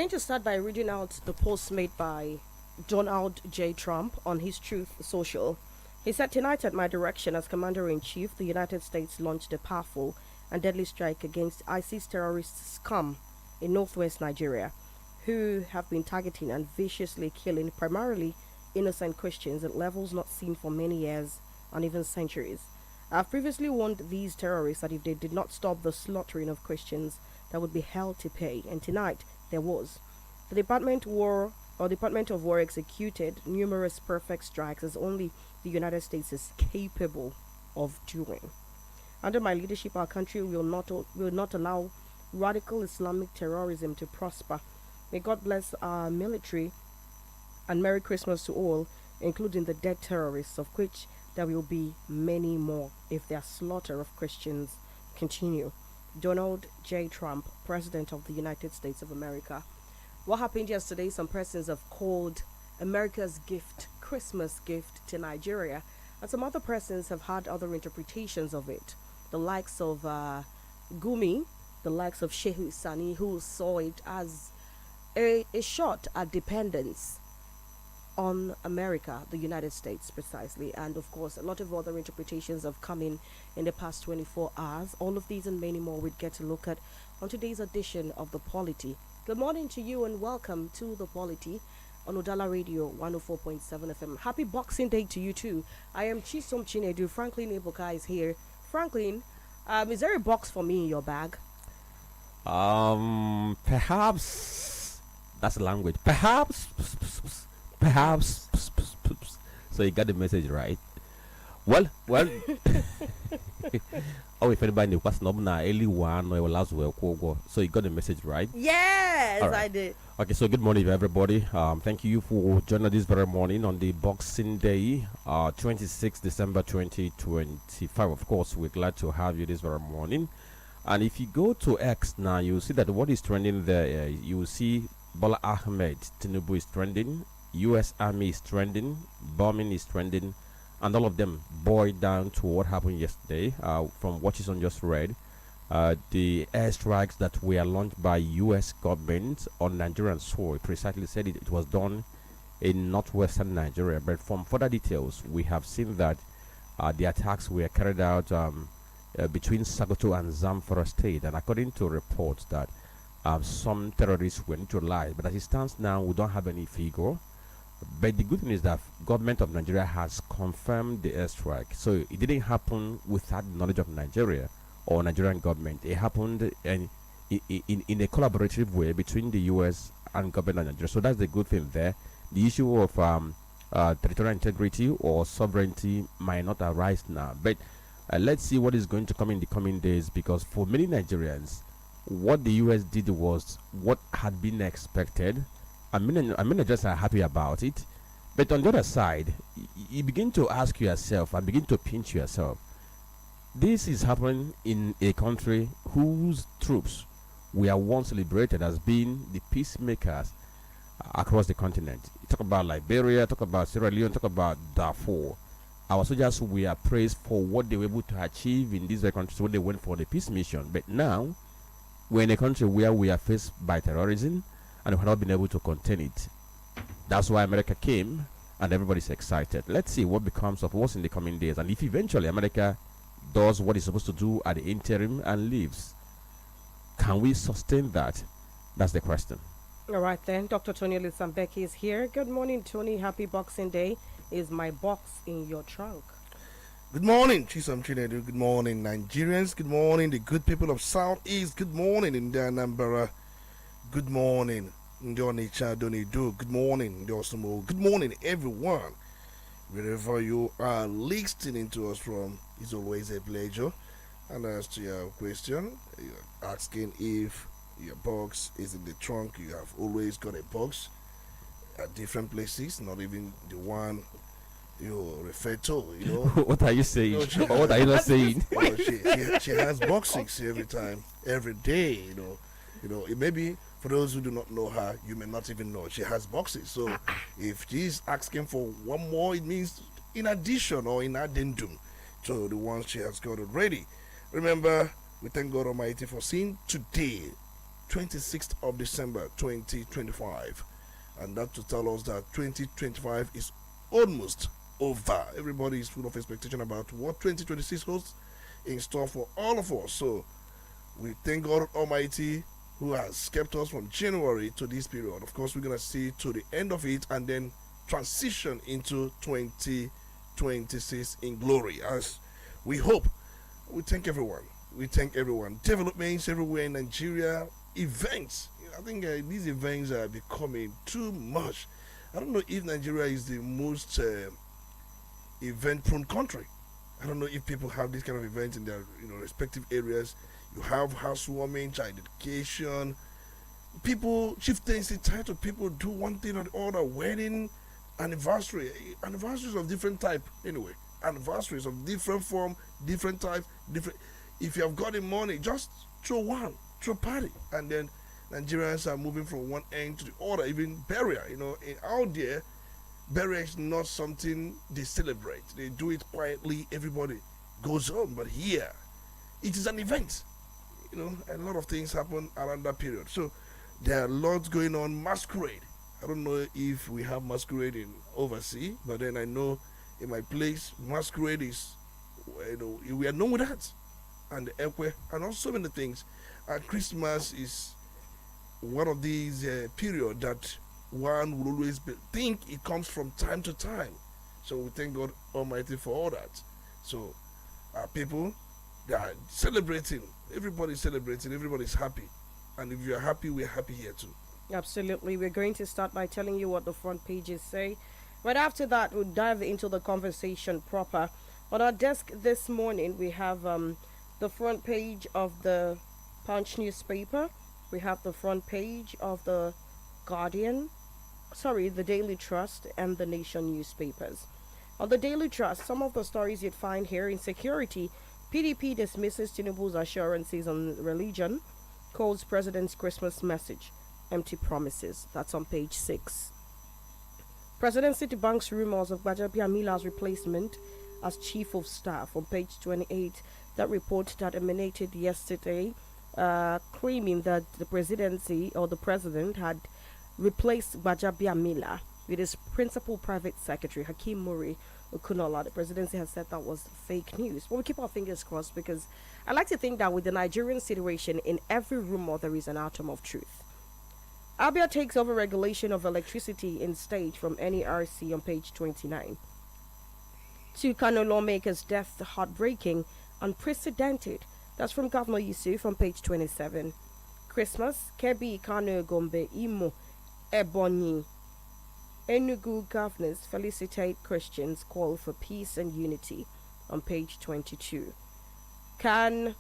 going to start by reading out the post made by Donald J. Trump on his Truth Social. He said, "Tonight, at my direction as Commander in Chief, the United States launched a powerful and deadly strike against ISIS terrorist scum in northwest Nigeria, who have been targeting and viciously killing primarily innocent Christians at levels not seen for many years and even centuries. I've previously warned these terrorists that if they did not stop the slaughtering of Christians, that would be hell to pay, and tonight there was. The Department of War executed numerous perfect strikes as only the United States is capable of doing. Under my leadership, our country will not allow radical Islamic terrorism to prosper. May God bless our military, and Merry Christmas to all, including the dead terrorists, of which there will be many more if their slaughter of Christians continue." Donald J. Trump, President of the United States of America. What happened yesterday? Some persons have called America's gift, Christmas gift to Nigeria, and some other persons have had other interpretations of it. The likes of Gumi, the likes of Shehu Sani, who saw it as a shot at dependence on America, the United States precisely, and of course a lot of other interpretations have come in the past 24 hours. All of these and many more we'd get to look at on today's edition of the Polity. Good morning to you and welcome to the Polity on Udala Radio 104.7 FM. Happy Boxing Day to you too. I am Chisom Chinedu. Franklin Ebuka is here. Franklin, is there a box for me in your bag? Perhaps that's the language. Perhaps. So you got the message right. Well. Oh, if anybody knew what's not early one or last well, so you got the message right. Yes, right. I did. Okay, so good morning, everybody. Thank you for joining this very morning on the Boxing Day, 26 December 2025. Of course, we're glad to have you this very morning. And if you go to X now, you see that what is trending there. You see Bola Ahmed Tinubu is trending. U.S. Army is trending, bombing is trending, and all of them boil down to what happened yesterday. From what is on just read, the airstrikes that were launched by U.S. government on Nigerian soil precisely said it was done in northwestern Nigeria. But from further details, we have seen that the attacks were carried out between Sokoto and Zamfara State, and according to reports that some terrorists were neutralized. But as it stands now, we don't have any figure. But the good thing is that government of Nigeria has confirmed the airstrike, so it didn't happen without the knowledge of Nigeria or Nigerian government. It happened in a collaborative way between the U.S. and government of Nigeria. So that's the good thing there. The issue of territorial integrity or sovereignty might not arise now, but let's see what is going to come in the coming days, because for many Nigerians, what the U.S. did was what had been expected. I mean, Nigerians are happy about it, but on the other side, you begin to ask yourself and begin to pinch yourself. This is happening in a country whose troops were once celebrated as being the peacemakers across the continent. You talk about Liberia, talk about Sierra Leone, talk about Darfur. Our soldiers were praised for what they were able to achieve in these countries when they went for the peace mission. But now, we're in a country where we are faced by terrorism, and we have not been able to contain it. That's why America came, and everybody's excited. Let's see what becomes of us in the coming days, and if eventually America does what it's supposed to do at the interim and leaves, can we sustain that? That's the question. All right then, Dr. Tony Olisa Mbeki is here. Good morning, Tony. Happy Boxing Day. Is my box in your trunk? Good morning, Chisom Chinedu. Good morning, Nigerians. Good morning, the good people of Southeast. Good morning, Anambra. Good morning, Ndi Onitsha, Donido. Good morning, Ndi Osumo. Good morning, everyone. Wherever you are listening to us from, it's always a pleasure. And as to your question, you're asking if your box is in the trunk. You have always got a box at different places, not even the one you refer to, you know. What are you saying? What are you not saying? She has boxes every time, every day, you know. It may be, for those who do not know her, you may not even know she has boxes. So if she's asking for one more, it means in addition or in addendum to the ones she has got already. Remember, we thank God Almighty for seeing today, 26th of December 2025. And that to tell us that 2025 is almost over. Everybody is full of expectation about what 2026 holds in store for all of us. So we thank God Almighty who has kept us from January to this period. Of course, we're going to see to the end of it and then transition into 2026 in glory, as we hope. We thank everyone. We thank everyone. Developments everywhere in Nigeria, events. I think these events are becoming too much. I don't know if Nigeria is the most event-prone country. I don't know if people have this kind of events in their respective areas. You have housewarming, child education, people, chieftaincy title, people do one thing or the other, wedding, anniversaries of different type. Anyway, anniversaries of different form, different type, different. If you have got the money, just throw party, and then Nigerians are moving from one end to the other. Even burial, out there, burial is not something they celebrate. They do it quietly. Everybody goes home, but here, it is an event. A lot of things happen around that period. So there are lots going on. Masquerade. I don't know if we have masquerade in overseas, but then I know in my place, masquerade is, we are known with that, and the ekwe, and also many things. And Christmas is one of these period that one will always think it comes from time to time. So we thank God Almighty for all that. So people, they are celebrating. Everybody's celebrating. Everybody's happy. And if you're happy, we're happy here too. Absolutely. We're going to start by telling you what the front pages say. Right after that, we'll dive into the conversation proper. On our desk this morning, we have the front page of the Punch newspaper. We have the front page of the the Daily Trust, and the Nation newspapers. On the Daily Trust, some of the stories you'd find here: insecurity, PDP dismisses Tinubu's assurances on religion, calls President's Christmas message empty promises. That's on page 6. Presidency debunks rumors of Gbajabiamila's replacement as Chief of Staff on page 28. That report that emanated yesterday, claiming that the presidency or the president had replaced Gbajabiamila with his principal private secretary, Hakim Muri Okunola. The presidency has said that was fake news. But we keep our fingers crossed, because I like to think that with the Nigerian situation, in every rumor there is an atom of truth. Abia takes over regulation of electricity in state from NERC on page 29. Two Kano lawmakers' death heartbreaking, unprecedented. That's from Governor Yusuf on page 27. Christmas, Kebi, Kano, Gombe, Imo, Ebonyi, Enugu governors felicitate Christians, call for peace and unity on page 22. Can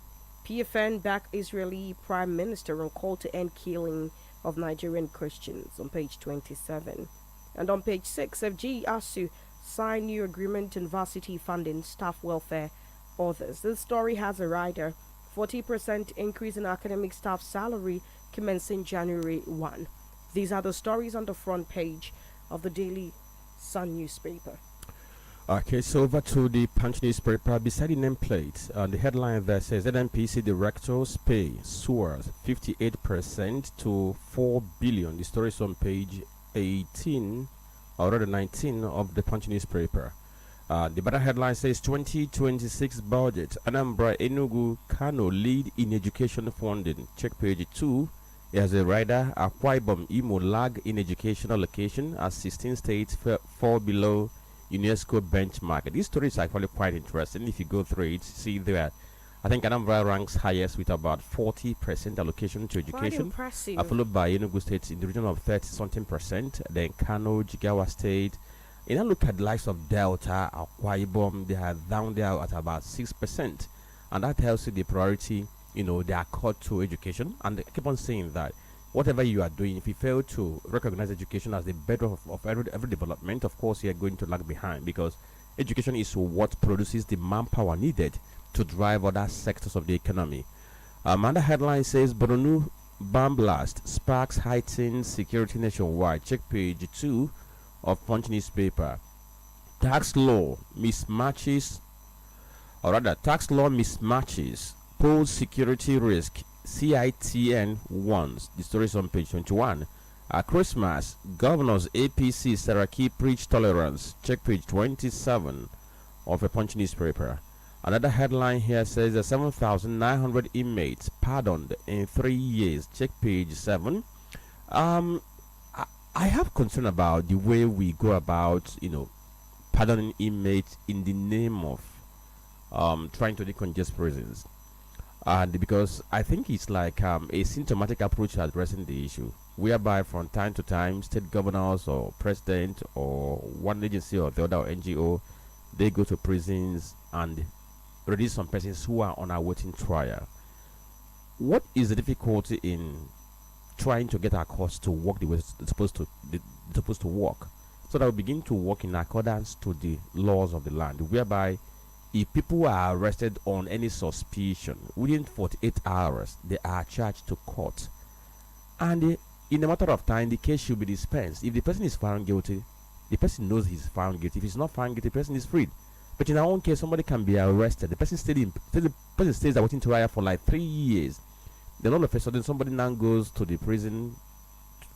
PFN back Israeli Prime Minister on call to end killing of Nigerian Christians on page 27. And on page 6, FG ASU sign new agreement on varsity funding, staff welfare, others. This story has a rider: 40% increase in academic staff salary commencing January 1. These are the stories on the front page of the Daily Sun newspaper. Okay, so over to the Punch newspaper. Beside the nameplate, the headline there says NNPC directors pay soars 58% to 4 billion. The story is on page 18, or rather 19 of the Punch newspaper. The better headline says 2026 budget. Anambra, Enugu, Kano lead in education funding. Check page 2. It has a rider. Akwa Ibom, Imo lag in education allocation as 16 states fall below UNESCO benchmark. This story is actually quite interesting. If you go through it, see there, I think Anambra ranks highest with about 40% allocation to education. Quite impressive. Followed by Enugu State in the region of 30 something percent. Then Kano, Jigawa State. And I look at the likes of Delta, Akwa Ibom, they are down there at about 6%. And that tells you the priority, they accord to education. And I keep on saying that whatever you are doing, if you fail to recognize education as the bedrock of every development, of course you are going to lag behind, because education is what produces the manpower needed to drive other sectors of the economy. Another headline says Borno bomb blast sparks heightened security nationwide. Check page 2 of Punch newspaper. Tax law mismatches pose security risk, CITN once. The story is on page 21. At Christmas, Governors APC Saraki preach tolerance. Check page 27 of a Punch newspaper. Another headline here says that 7,900 inmates pardoned in 3 years. Check page 7. I have concern about the way we go about, pardoning inmates in the name of trying to decongest prisons. And because I think it's like a symptomatic approach to addressing the issue, whereby from time to time, state governors or president or one agency or the other or NGO, they go to prisons and release some persons who are on awaiting trial. What is the difficulty in trying to get our courts to work the way it's supposed to work, so that we begin to work in accordance to the laws of the land, whereby if people are arrested on any suspicion within 48 hours, they are charged to court, and in a matter of time, the case should be dispensed. If the person is found guilty, the person knows he's found guilty. If he's not found guilty, the person is freed. But in our own case, somebody can be arrested. The person stays awaiting trial for like 3 years. Then all of a sudden, somebody now goes to the prison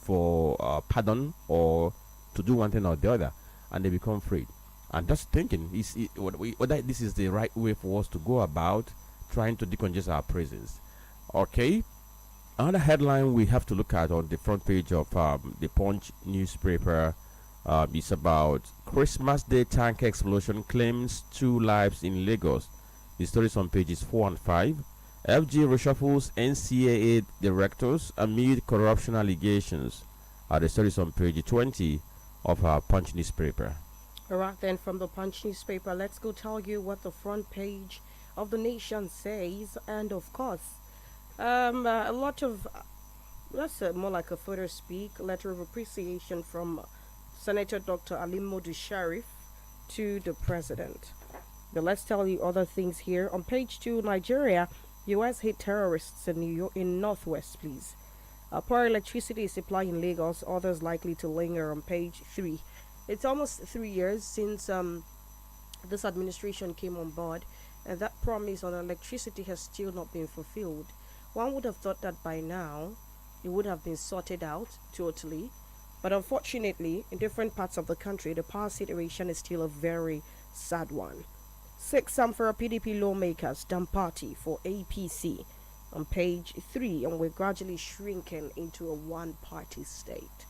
for pardon or to do one thing or the other, and they become freed. And just thinking, whether this is the right way for us to go about trying to decongest our prisons. Okay. Another headline we have to look at on the front page of the Punch newspaper is about Christmas Day tanker explosion claims 2 lives in Lagos. The story is on pages 4 and 5. FG reshuffles NCAA directors amid corruption allegations. The story is on page 20 of our Punch newspaper. Alright, then from the Punch newspaper, let's go tell you what the front page of the Nation says. And of course, a lot of, that's more like a further speak, letter of appreciation from Senator Dr. Alimodu Sharif to the president. But let's tell you other things here. On page 2, Nigeria, U.S. hit terrorists in New York, in Northwest, please. Poor electricity supply in Lagos, others likely to linger on page 3. It's almost 3 years since this administration came on board, and that promise on electricity has still not been fulfilled. One would have thought that by now it would have been sorted out totally, but unfortunately, in different parts of the country, the power situation is still a very sad one. 6 Samfara PDP lawmakers dump party for APC on page 3, and we're gradually shrinking into a one-party state.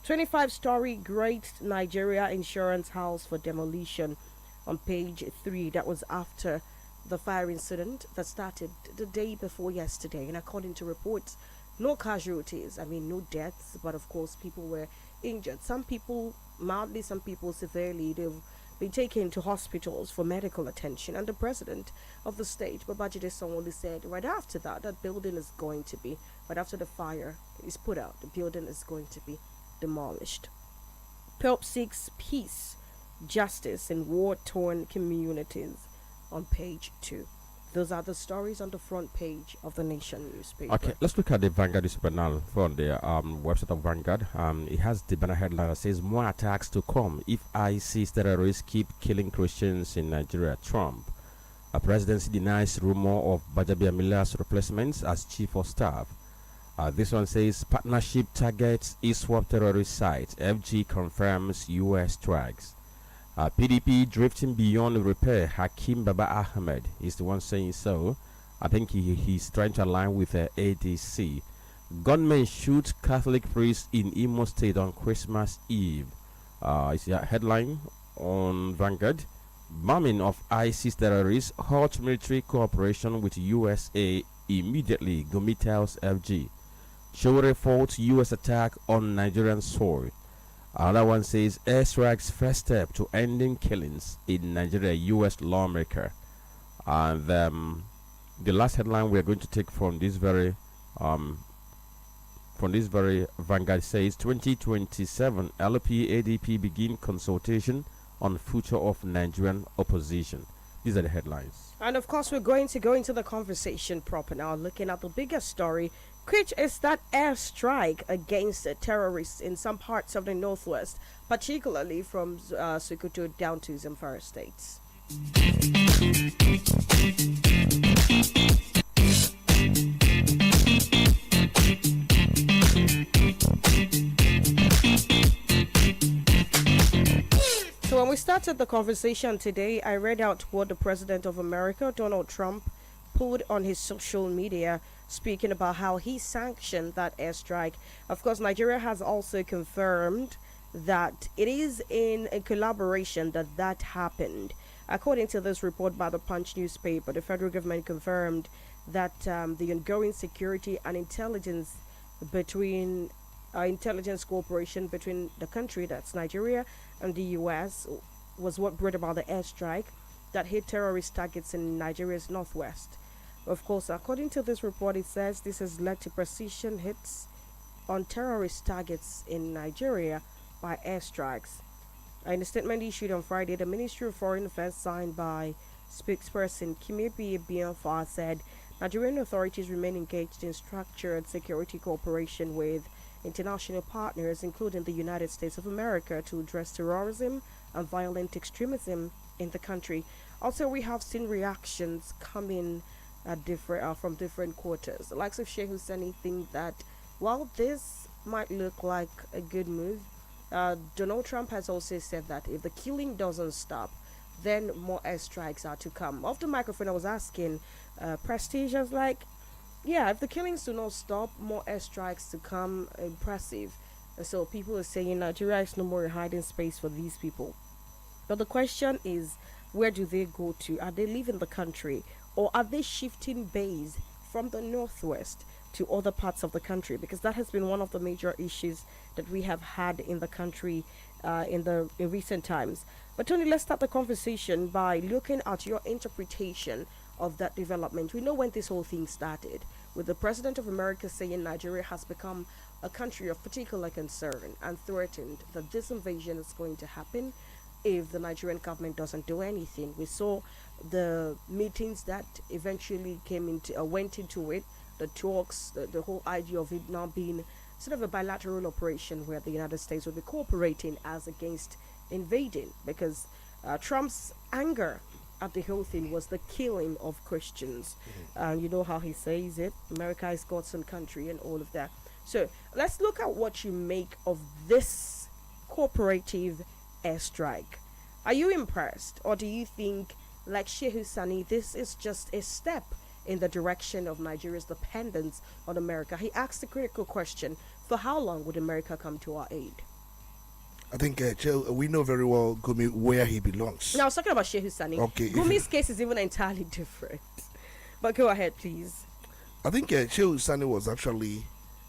25-story Great Nigeria Insurance House for demolition on page 3. That was after the fire incident that started the day before yesterday, and according to reports, no casualties. No deaths, but of course people were injured. Some people mildly, some people severely. They've been taken to hospitals for medical attention, and the president of the state, Babajide Sanwo-Olu, said right after that building is going to be, right after the fire is put out, the building is going to be demolished. Pope seeks peace, justice in war-torn communities on page 2. Those are the stories on the front page of the Nation newspaper. Okay, let's look at the Vanguard newspaper now from the website of Vanguard. It has the banner headline that says more attacks to come if ISIS terrorists keep killing Christians in Nigeria. Trump. A presidency denies rumor of Bajabiamila's replacements as chief of staff. This one says partnership targets ISWAP terrorist site. FG confirms US strikes. PDP drifting beyond repair. Hakim Baba Ahmed is the one saying so. I think he's trying to align with ADC. Gunmen shoot Catholic priest in Imo State on Christmas Eve. It's a headline on Vanguard. Bombing of ISIS terrorists halts military cooperation with USA immediately. Gumi tells FG. Showore faults US attack on Nigerian soil. Another one says airstrikes first step to ending killings in Nigeria, US lawmaker. And the last headline we are going to take from this very Vanguard says 2027 LP ADP begin consultation on future of Nigerian opposition. These are the headlines. And of course, we're going to go into the conversation proper now, looking at the biggest story, which is that airstrike against the terrorists in some parts of the northwest, particularly from Sokoto down to Zamfara states. we started the conversation today. I read out what the President of America, Donald Trump, put on his social media, speaking about how he sanctioned that airstrike. Of course, Nigeria has also confirmed that it is in a collaboration that happened. According to this report by the Punch newspaper, the federal government confirmed that the ongoing security and intelligence cooperation between the country, that's Nigeria, and the U.S. was what brought about the airstrike that hit terrorist targets in Nigeria's northwest. Of course, according to this report, it says this has led to precision hits on terrorist targets in Nigeria by airstrikes. In a statement issued on Friday, the Ministry of Foreign Affairs, signed by spokesperson Kimebi Bianfa, said Nigerian authorities remain engaged in structured security cooperation with international partners, including the United States of America, to address terrorism and violent extremism in the country. Also, we have seen reactions coming from different quarters. The likes of Sheikh Husseini think that while this might look like a good move, Donald Trump has also said that if the killing doesn't stop, then more airstrikes are to come. Off the microphone, I was asking Prestige, I was like, yeah, if the killings do not stop, more airstrikes to come, impressive. And so people are saying Nigeria is no more a hiding space for these people. But the question is, where do they go to? Are they leaving the country? Or are they shifting base from the northwest to other parts of the country? Because that has been one of the major issues that we have had in the country in recent times. But Tony, let's start the conversation by looking at your interpretation of that development. We know when this whole thing started, with the President of America saying Nigeria has become a country of particular concern and threatened that this invasion is going to happen if the Nigerian government doesn't do anything. We saw the meetings that eventually went into it, the talks, the whole idea of it now being sort of a bilateral operation where the United States will be cooperating as against invading, because Trump's anger at the whole thing was the killing of Christians. And you know how he says it, America is God's own country and all of that. So let's look at what you make of this cooperative airstrike. Are you impressed, or do you think, like Sheikh Husseini, this is just a step in the direction of Nigeria's dependence on America? He asked the critical question, for how long would America come to our aid? I think we know very well Gumi where he belongs. Now, I was talking about Sheikh Husseini. Okay. Gumi's case is even entirely different. But go ahead, please. I think Sheikh Husseini was actually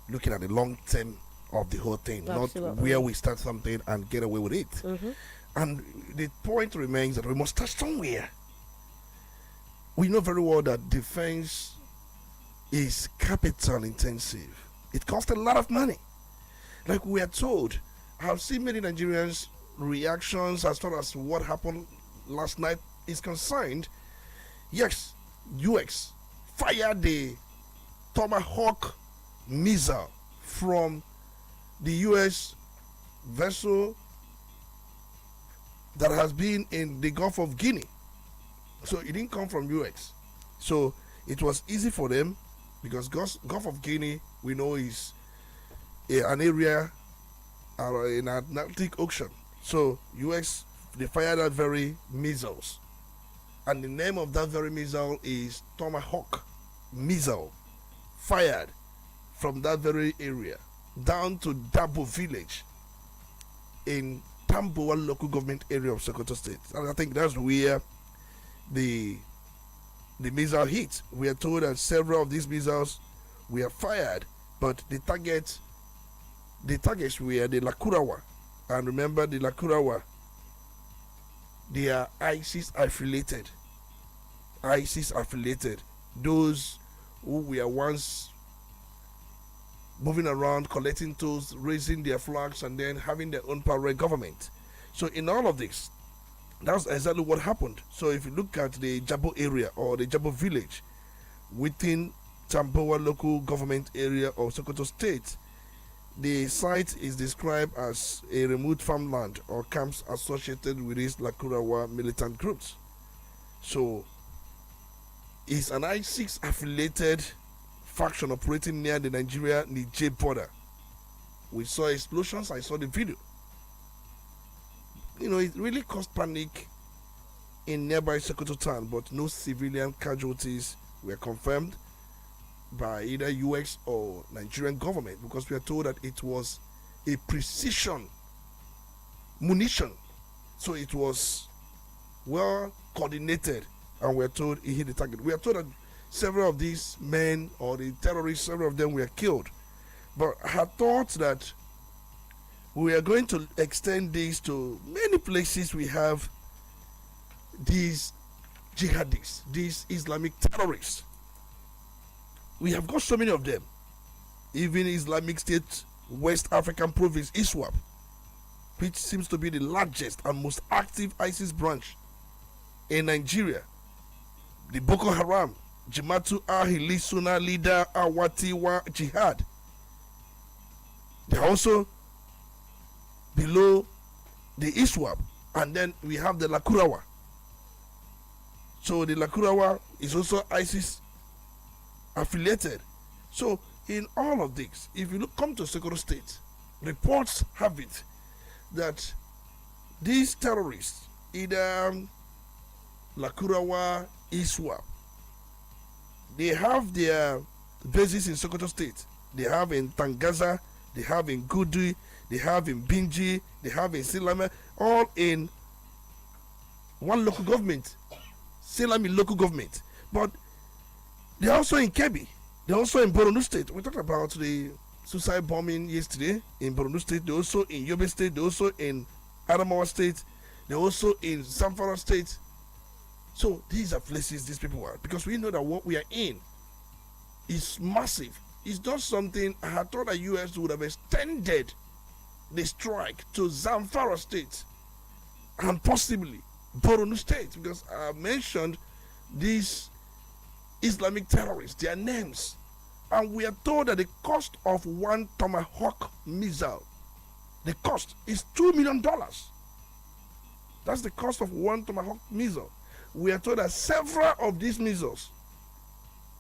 looking at the long term of the whole thing, Absolutely. not where we start something and get away with it. Mm-hmm. And the point remains that we must start somewhere. We know very well that defense is capital intensive. It costs a lot of money. Like we are told, I've seen many Nigerians' reactions as far as what happened last night is concerned. Yes, US fired the Tomahawk missile from the US vessel that has been in the Gulf of Guinea. So it didn't come from US. So it was easy for them, because Gulf of Guinea, we know, is an area in Atlantic Ocean. So US, they fired that very missiles. And the name of that very missile is Tomahawk missile, fired from that very area down to Dabo village in Tamboa local government area of Sokoto State. And I think that's where the missile hit. We are told that several of these missiles were fired, but the targets were the Lakurawa. And remember, the Lakurawa, they are ISIS affiliated. Those who were once moving around, collecting tolls, raising their flags, and then having their own parallel government. So in all of this, that's exactly what happened. So if you look at the Jabo area or the Jabo village within Tamboa local government area of Sokoto State, the site is described as a remote farmland or camps associated with these Lakurawa militant groups. So it's an ISIS affiliated faction operating near the Nigeria-Niger border. We saw explosions. I saw the video. it really caused panic in nearby Sokoto town, but no civilian casualties were confirmed by either US or Nigerian government, because we are told that it was a precision munition, so it was well coordinated, and we are told it hit the target. We are told that several of these men, or the terrorists, several of them were killed, but I thought that we are going to extend this to many places. We have these jihadists, these Islamic terrorists. We have got so many of them. Even Islamic State West African province, ISWAP, which seems to be the largest and most active ISIS branch in Nigeria. The Boko Haram, Jimatu Ahili Suna leader Awatiwa Jihad. They are also below the ISWAP, and then we have the Lakurawa. So the Lakurawa is also ISIS affiliated. So in all of this, if you come to Sokoto State, reports have it that these terrorists, either Lakurawa, ISWAP, they have their bases in Sokoto State. They have in Tangaza, they have in Gudu, they have in Binji, they have in Silame, all in one local government, Silame local government. But they're also in Kebbi, they're also in Borno State. We talked about the suicide bombing yesterday in Borno State. They're also in Yobe State, they're also in Adamawa State, they're also in Zamfara State. So these are places these people are, because we know that what we are in is massive. It's not something I had thought the US would have extended the strike to Zamfara State and possibly Borno State, because I mentioned these Islamic terrorists, their names, and we are told that the cost of one Tomahawk missile, the cost is $2 million. That's the cost of one Tomahawk missile. We are told that several of these missiles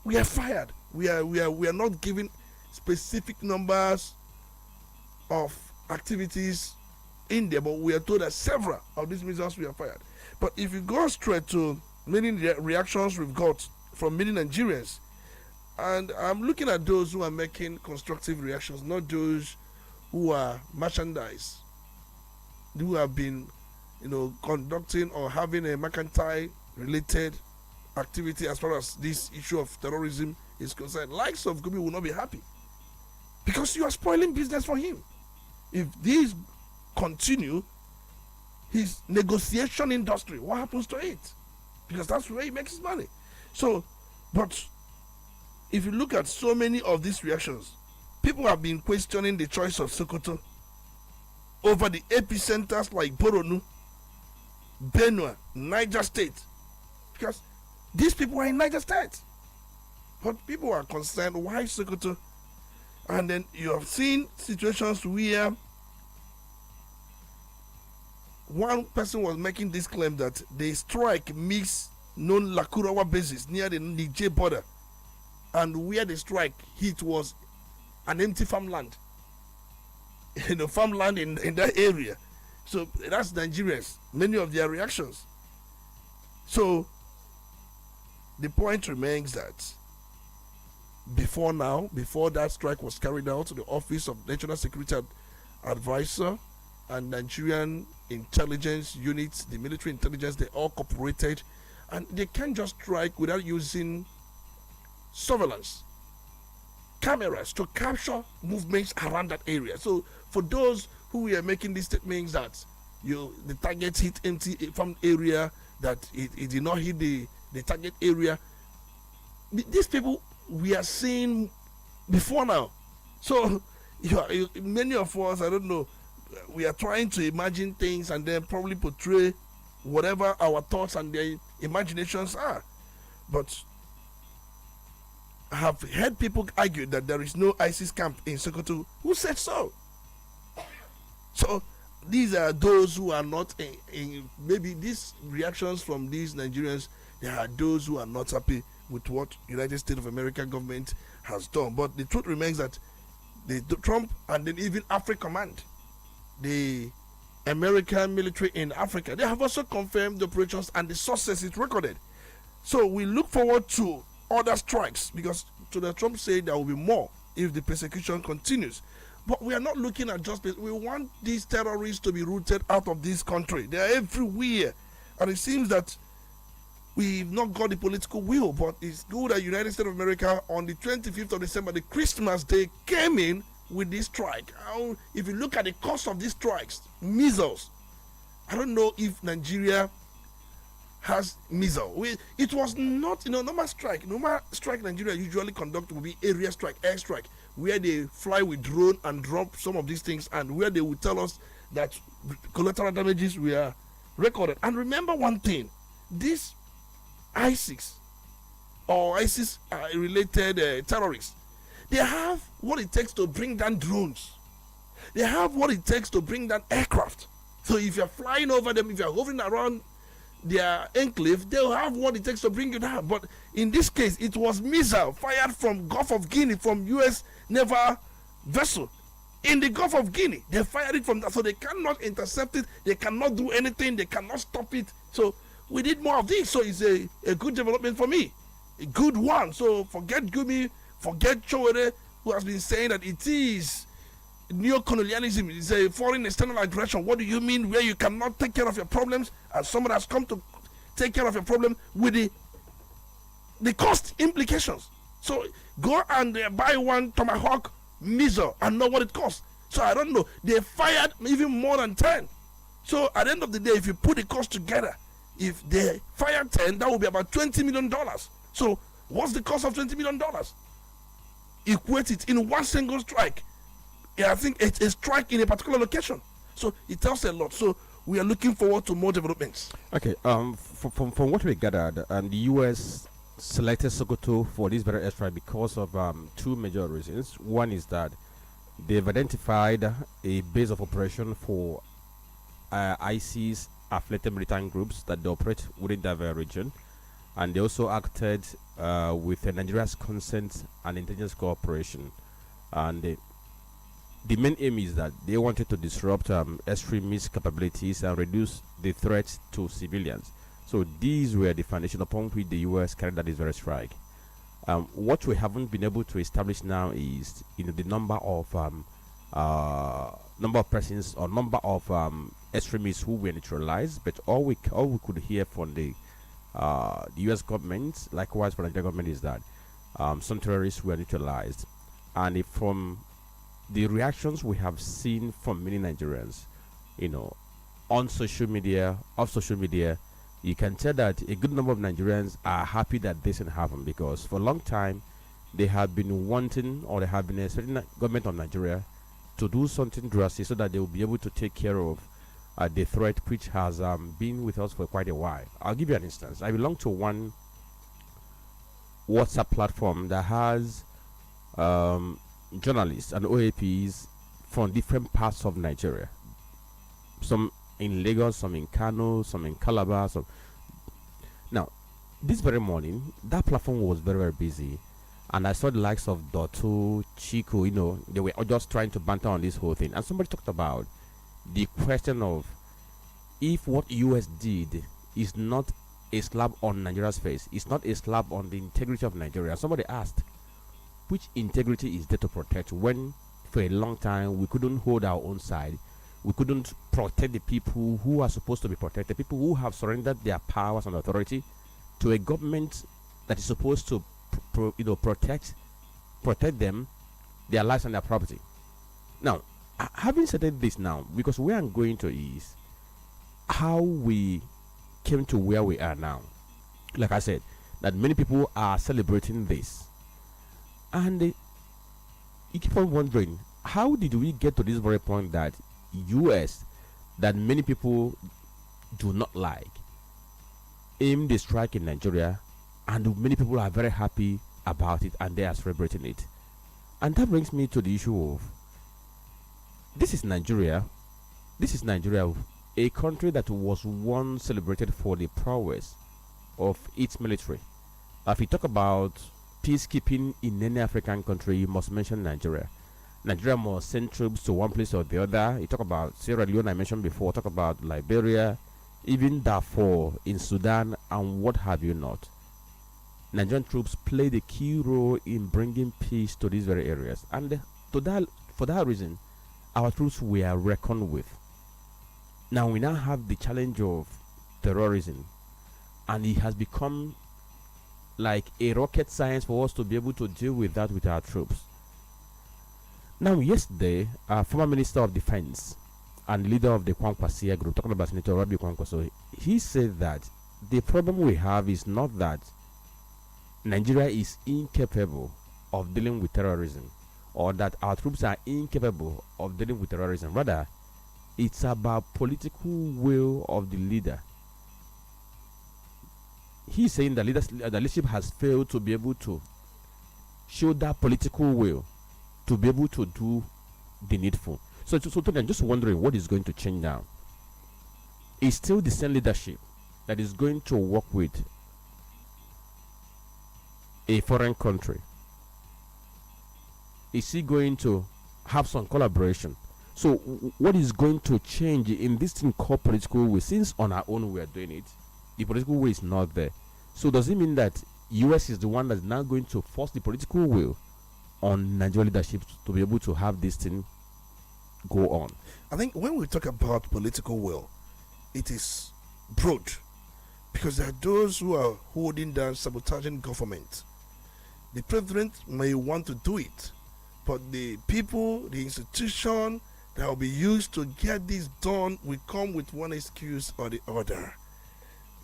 were fired. We are not given specific numbers of activities in there, but we are told that several of these missiles were fired. But if you go straight to many reactions we've got from many Nigerians, and I'm looking at those who are making constructive reactions, not those who are merchandise, who have been, conducting or having a mercantile related activity as far as this issue of terrorism is concerned. Likes of Gobi will not be happy, because you are spoiling business for him. If these continue, his negotiation industry, what happens to it? Because that's where he makes his money. So, but if you look at so many of these reactions, people have been questioning the choice of Sokoto over the epicenters like Borno, Benue, Niger State, because these people are in Niger State. But people are concerned, why Sokoto? And then you have seen situations where one person was making this claim that the strike missed known Lakurawa bases near the Niger border, and where the strike hit was an empty farmland. Farmland in that area. So that's Nigerians, many of their reactions. So the point remains that before that strike was carried out, the Office of National Security Advisor and Nigerian intelligence units, the military intelligence, they all cooperated, and they can't just strike without using surveillance cameras to capture movements around that area. So for those who were making these statements that the target hit empty farm area, that it did not hit the target area, these people we are seeing before now. So many of us, I don't know, we are trying to imagine things and then probably portray whatever our thoughts and their imaginations are. But I have heard people argue that there is no ISIS camp in Sokoto. Who said so? So these are those who are not in maybe these reactions from these Nigerians. There are those who are not happy with what United States of America government has done. But the truth remains that the Trump and then even Africa Command, they American military in Africa. They have also confirmed the operations and the sources it recorded. So we look forward to other strikes because Donald Trump said there will be more if the persecution continues. But we are not looking at just we want these terrorists to be rooted out of this country. They are everywhere. And it seems that we've not got the political will, but it's good that United States of America on the 25th of December, the Christmas day, came in with this strike. If you look at the cost of these strikes, missiles, I don't know if Nigeria has missile. It was not, normal strike. Normal strike Nigeria usually conduct will be area strike, air strike, where they fly with drone and drop some of these things, and where they will tell us that collateral damages were recorded. And remember one thing, this ISIS or ISIS related terrorists, they have what it takes to bring down drones. They have what it takes to bring down aircraft. So if you're flying over them, if you're hovering around their enclave, they'll have what it takes to bring you down. But in this case, it was missile fired from Gulf of Guinea, from U.S. naval vessel in the Gulf of Guinea. They fired it from that, so they cannot intercept it. They cannot do anything. They cannot stop it. So we need more of this. So it's a good development for me, a good one. So forget Gumi, forget Chowere, who has been saying that it is neo-colonialism, it's a foreign external aggression. What do you mean, where you cannot take care of your problems and someone has come to take care of your problem with the cost implications? So go and buy one Tomahawk missile and know what it costs. So I don't know, they fired even more than 10. So at the end of the day, if you put the cost together, if they fire 10, that will be about $20 million. So what's the cost of $20 million? Equate it in one single strike. Yeah, I think it's a strike in a particular location. So it tells a lot. So we are looking forward to more developments. Okay. From what we gathered, the U.S. selected Sokoto for this very airstrike because of two major reasons. One is that they've identified a base of operation for ISIS affiliated militant groups that they operate within that very region, and they also acted with Nigeria's consent and intelligence cooperation. And the main aim is that they wanted to disrupt extremist capabilities and reduce the threat to civilians. So these were the foundation upon which the U.S. carried out this very strike. What we haven't been able to establish now is the number of persons or number of extremists who were neutralized. But all we could hear from the U.S. government, likewise from the Nigerian government, is that some terrorists were neutralized, and from the reactions we have seen from many Nigerians, on social media, off social media, you can tell that a good number of Nigerians are happy that this didn't happen, because for a long time they have been wanting, or they have been expecting the government of Nigeria to do something drastic so that they will be able to take care of the threat which has been with us for quite a while. I'll give you an instance. I belong to one WhatsApp platform that has journalists and OAPs from different parts of Nigeria. Some in Lagos, some in Kano, some in Calabar. Now, this very morning, that platform was very, very busy, and I saw the likes of Dotto, Chico. They were just trying to banter on this whole thing, and somebody talked about the question of if what US did is not a slap on Nigeria's face, it's not a slap on the integrity of Nigeria. Somebody asked, which integrity is there to protect when for a long time we couldn't hold our own side? We couldn't protect the people who are supposed to be protected, people who have surrendered their powers and authority to a government that is supposed to protect them, their lives and their property. Now, having said this now, because where I'm going to is how we came to where we are now. Like I said, that many people are celebrating this. And you keep on wondering, how did we get to this very point that US, that many people do not like, aimed a strike in Nigeria, and many people are very happy about it and they are celebrating it? And that brings me to the issue of, this is Nigeria, a country that was once celebrated for the prowess of its military. If you talk about peacekeeping in any African country, you must mention Nigeria. Nigeria must send troops to one place or the other. You talk about Sierra Leone, I mentioned before. Talk about Liberia, even Darfur in Sudan, and what have you not. Nigerian troops played a key role in bringing peace to these very areas, and for that reason, our troops were reckoned with. Now we now have the challenge of terrorism, and it has become like a rocket science for us to be able to deal with that with our troops. Now, yesterday, former Minister of Defense and leader of the Kwankwasia group, talking about Senator Rabi Kwankwaso, he said that the problem we have is not that Nigeria is incapable of dealing with terrorism or that our troops are incapable of dealing with terrorism. Rather, it's about political will of the leader. He's saying that the leadership has failed to be able to show that political will to be able to do the needful. So I'm just wondering what is going to change now. It's still the same leadership that is going to work with a foreign country. Is he going to have some collaboration? So what is going to change in this thing called political will? Since on our own we are doing it, the political will is not there. So does it mean that US is the one that's now going to force the political will on Nigerian leadership to be able to have this thing go on? I think when we talk about political will, it is broad, because there are those who are holding down, sabotaging government. The president may want to do it, but the people, the institution that will be used to get this done will come with one excuse or the other.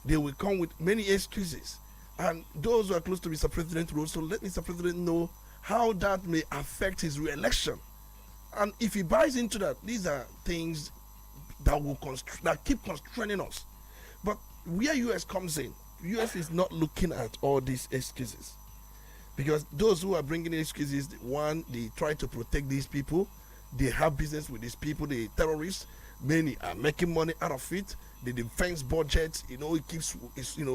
They will come with many excuses. And those who are close to Mr. President will also let Mr. President know how that may affect his re-election. And if he buys into that, these are things that will that keep constraining us. But where US comes in, US is not looking at all these excuses. Because those who are bringing excuses, one, they try to protect these people. They have business with these people, the terrorists. Many are making money out of it. The defense budget, it keeps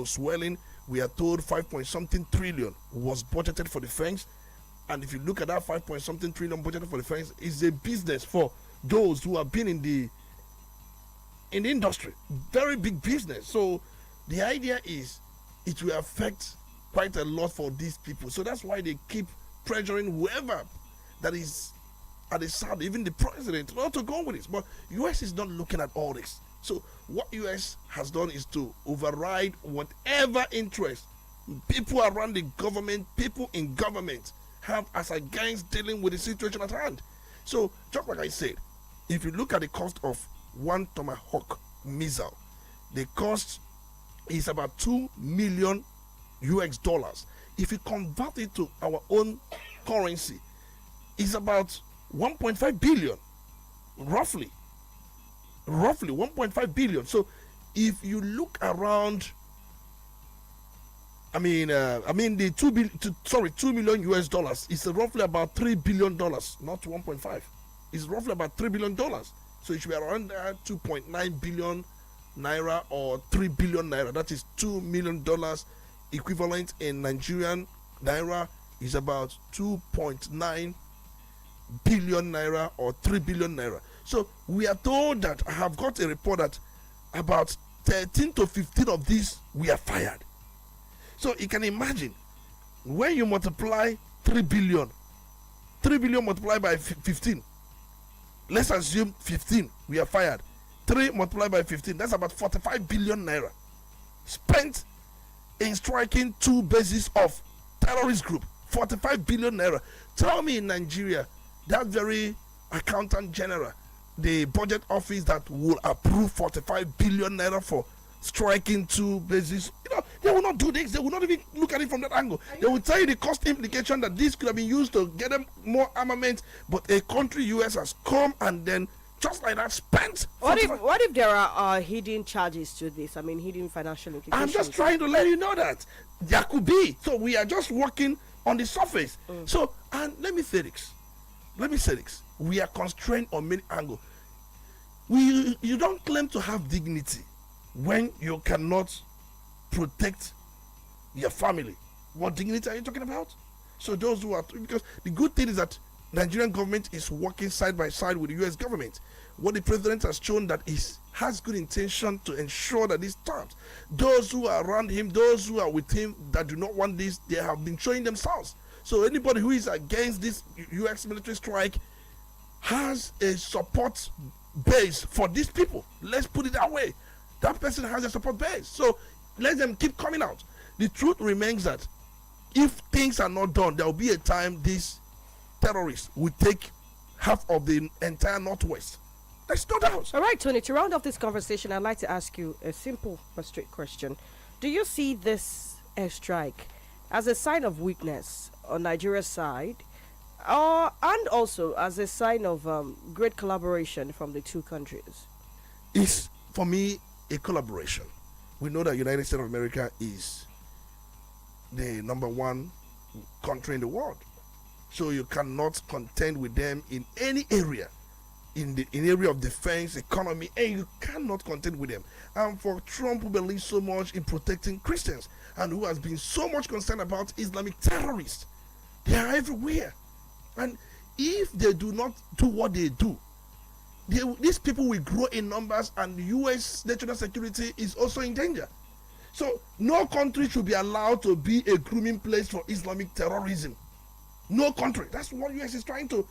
swelling. We are told 5-point-something trillion was budgeted for defense. And if you look at that 5-point-something trillion budgeted for defense, it's a business for those who have been in the industry. Very big business. So the idea is it will affect quite a lot for these people. So that's why they keep pressuring whoever that is at the side, even the president, not to go with this. But US is not looking at all this. So what US has done is to override whatever interest people around the government, people in government have as against dealing with the situation at hand. So just like I said, if you look at the cost of one Tomahawk missile, the cost is about $2 million US. If you convert it to our own currency, it's about 1.5 billion, roughly 1.5 billion. So if you look around, the $2 million US is roughly about $3 billion, not 1.5. It's roughly about $3 billion. So it should be around 2.9 billion naira or 3 billion naira. That is $2 million equivalent in Nigerian naira is about 2.9 billion naira or 3 billion naira. So we are told that I have got a report that about 13 to 15 of these were fired. So you can imagine when you multiply 3 billion multiplied by 15. Let's assume 15 we are fired. 3 multiplied by 15, that's about 45 billion naira spent in striking 2 bases of terrorist group. 45 billion naira. Tell me in Nigeria, that very accountant general, the budget office that will approve 45 billion naira for striking 2 bases, they will not do this. They will not even look at it from that angle. They will tell you the cost implication that this could have been used to get them more armament, but a country US has come and then just like that spent. What if there are hidden charges to this? Hidden financial implications. I'm just trying to let you know that there could be. So we are just working on the surface. So, and let me say this. We are constrained on many angles. You don't claim to have dignity when you cannot protect your family. What dignity are you talking about? So those who are, because the good thing is that Nigerian government is working side by side with the U.S. government. What the president has shown that has good intention to ensure that this starts. Those who are around him, those who are with him that do not want this, they have been showing themselves. So anybody who is against this U.S. military strike has a support base for these people. Let's put it that way. That person has a support base. So let them keep coming out. The truth remains that if things are not done, there will be a time these terrorists will take half of the entire Northwest. There's no doubt. All right, Tony, to round off this conversation, I'd like to ask you a simple but straight question. Do you see this airstrike as a sign of weakness on Nigeria's side, and also as a sign of great collaboration from the two countries? It's, for me, a collaboration. We know that United States of America is the number one country in the world. So you cannot contend with them in any area. In area of defense, economy, and you cannot contend with them. And for Trump, who believes so much in protecting Christians and who has been so much concerned about Islamic terrorists, they are everywhere. And if they do not do what they do, these people will grow in numbers, and U.S. national security is also in danger. So no country should be allowed to be a grooming place for Islamic terrorism. No country. That's what U.S. is trying to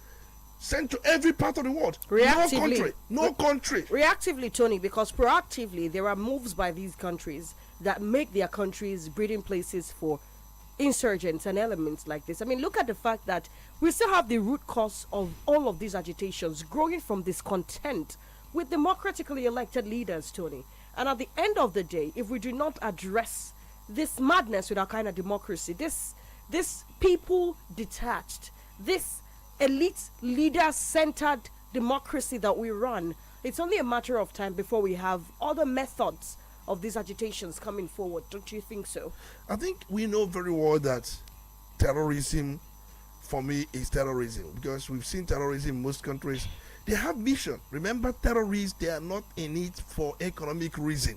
send to every part of the world. Reactively. No country. Reactively, Tony, because proactively there are moves by these countries that make their countries breeding places for insurgents and elements like this. I mean, look at the fact that we still have the root cause of all of these agitations growing from discontent with democratically elected leaders, Tony. And at the end of the day, if we do not address this madness with our kind of democracy, this people detached, this elite leader-centered democracy that we run, it's only a matter of time before we have other methods of these agitations coming forward. Don't you think so? I think we know very well that terrorism, for me, is terrorism, because we've seen terrorism in most countries. They have mission. Remember, terrorists, they are not in it for economic reason.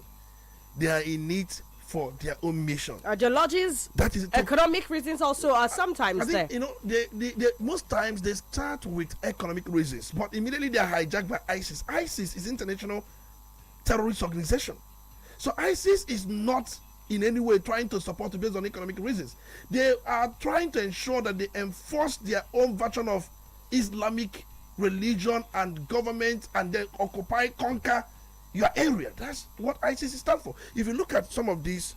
They are in it for their own mission. Ideologies, that is economic reasons also are sometimes I think, there. They most times they start with economic reasons, but immediately they are hijacked by ISIS. ISIS is international terrorist organization. So ISIS is not in any way trying to support it based on economic reasons. They are trying to ensure that they enforce their own version of Islamic religion and government, and then occupy, conquer your area. That's what ISIS stands for. If you look at some of these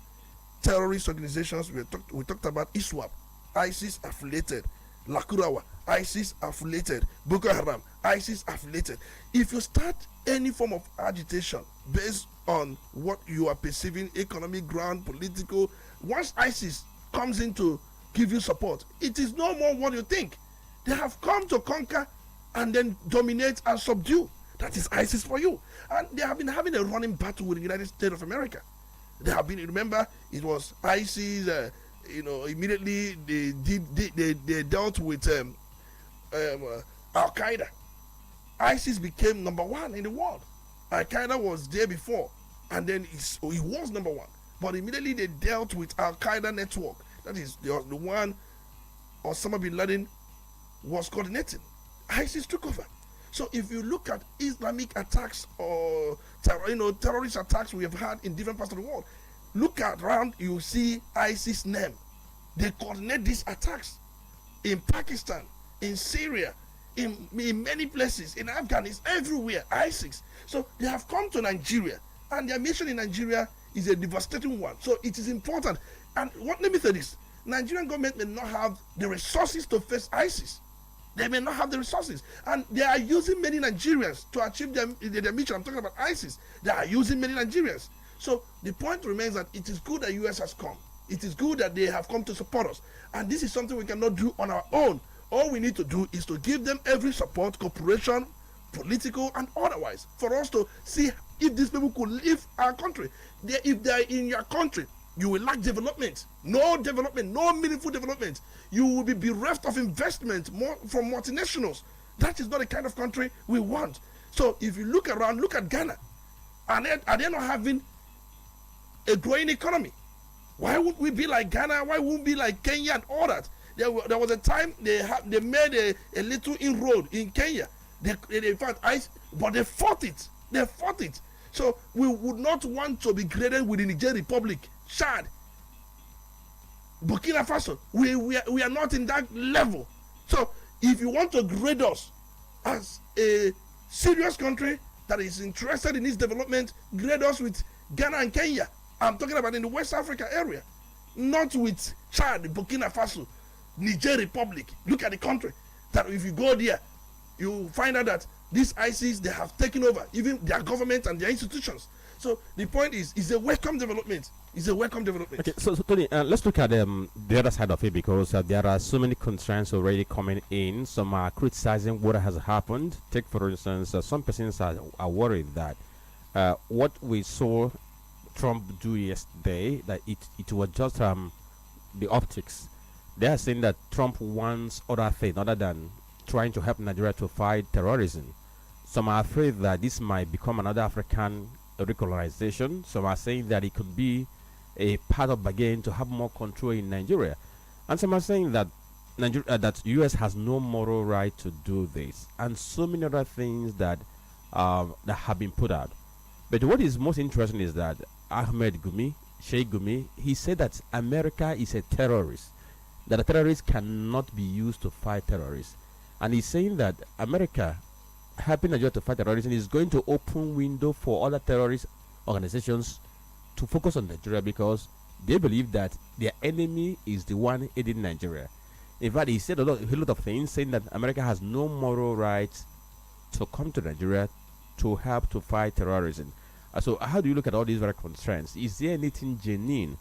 terrorist organizations, we talked about ISWAP, ISIS affiliated, Lakurawa, ISIS affiliated, Boko Haram, ISIS affiliated. If you start any form of agitation based on what you are perceiving, economic ground, political, once ISIS comes in to give you support, it is no more what you think. They have come to conquer and then dominate and subdue. That is ISIS for you. And they have been having a running battle with the United States of America. They have been, remember, it was ISIS, immediately they dealt with Al Qaeda. ISIS became number one in the world. Al Qaeda was there before, and then he was number one. But immediately they dealt with Al Qaeda network. That is the one Osama bin Laden was coordinating. ISIS took over. So if you look at Islamic attacks or terrorist attacks we have had in different parts of the world, look around, you see ISIS name. They coordinate these attacks in Pakistan, in Syria, in many places, in Afghanistan, everywhere, ISIS. So they have come to Nigeria, and their mission in Nigeria is a devastating one. So it is important. And let me say this, Nigerian government may not have the resources to face ISIS. They may not have the resources, and they are using many Nigerians to achieve their mission. I'm talking about ISIS. They are using many Nigerians. So the point remains that it is good that US has come. It is good that they have come to support us, and this is something we cannot do on our own. All we need to do is to give them every support, cooperation, political and otherwise, for us to see if these people could leave our country. If they are in your country, you will lack development, no meaningful development. You will be bereft of investment more from multinationals. That is not the kind of country we want. So if you look around, look at Ghana. Are they not having a growing economy? Why would we be like Ghana? Why won't we be like Kenya and all that? There was a time they made a little inroad in Kenya. In fact, but they fought it. They fought it. So we would not want to be graded with the Niger Republic, Chad, Burkina Faso. We are not in that level. So if you want to grade us as a serious country that is interested in its development, grade us with Ghana and Kenya. I'm talking about in the West Africa area, not with Chad, Burkina Faso, Niger Republic. Look at the country. That if you go there, you find out that these ISIS, they have taken over even their government and their institutions. So the point is, it's a welcome development. It's a welcome development. Okay, so Tony, let's look at the other side of it, because there are so many concerns already coming in. Some are criticizing what has happened. Take, for instance, some persons are worried that what we saw Trump do yesterday, that it was just the optics. They are saying that Trump wants other things other than trying to help Nigeria to fight terrorism. Some are afraid that this might become another African recolonization. Some are saying that it could be a part of bargain to have more control in Nigeria. And some are saying that that US has no moral right to do this, and so many other things that that have been put out. But what is most interesting is that Sheikh Gumi, he said that America is a terrorist, that a terrorist cannot be used to fight terrorists. And he's saying that America helping Nigeria to fight terrorism is going to open window for other terrorist organizations to focus on Nigeria, because they believe that their enemy is the one aiding Nigeria. In fact, he said a lot of things, saying that America has no moral right to come to Nigeria to help to fight terrorism. So how do you look at all these very concerns? Is there anything genuine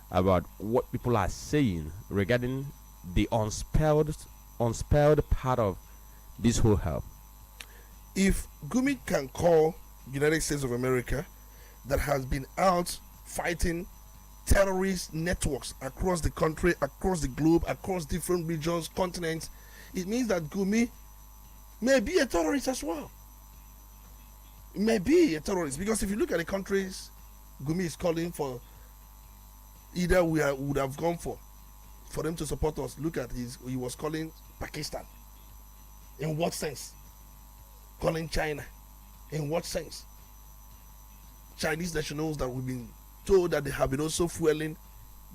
about what people are saying regarding the unspelled part of this whole help? If Gumi can call United States of America, that has been out fighting terrorist networks across the country, across the globe, across different regions, continents, it means that Gumi may be a terrorist as well. May be a terrorist, because if you look at the countries Gumi is calling for, either would have gone for them to support us. Look at he was calling Pakistan. In what sense? Calling China. In what sense? Chinese nationals that we've been told that they have been also fueling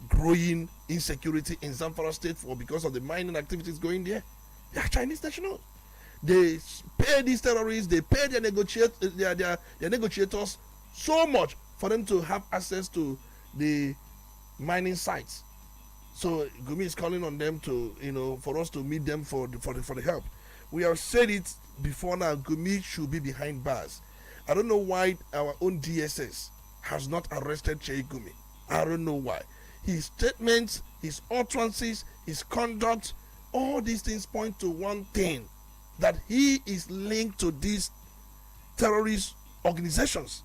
growing insecurity in Zamfara state because of the mining activities going there. They are Chinese nationals. They pay these terrorists, they pay their negotiators so much for them to have access to the mining sites. So Gumi is calling on them to, for us to meet them for the help. We have said it before now, Gumi should be behind bars. I don't know why our own DSS has not arrested Sheikh Gumi. I don't know why. His statements, his utterances, his conduct, all these things point to one thing, that he is linked to these terrorist organizations.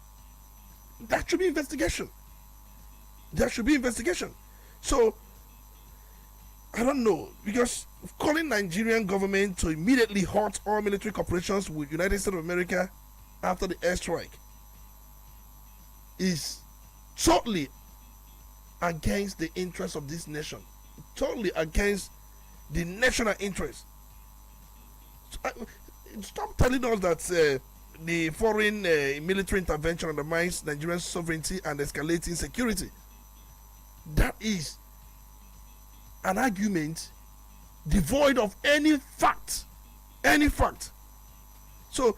That should be investigation. There should be investigation. So, I don't know, because calling Nigerian government to immediately halt all military cooperations with United States of America after the airstrike is totally against the interests of this nation, totally against the national interest. Stop telling us that the foreign military intervention undermines Nigerian sovereignty and escalating security. That is an argument devoid of any fact. Any fact. So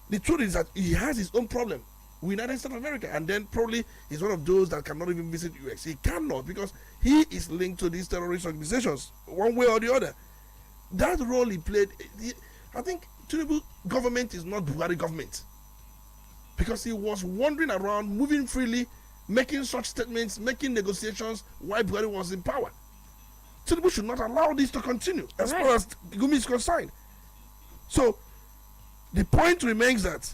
the truth is that he has his own problem with United States of America, and then probably he's one of those that cannot even visit US. He cannot, because he is linked to these terrorist organizations one way or the other. That role he played, I think Tinubu government is not Buhari government, because he was wandering around, moving freely, making such statements, making negotiations while Buhari was in power. Tinubu should not allow this to continue as far as Gumi is concerned. So the point remains that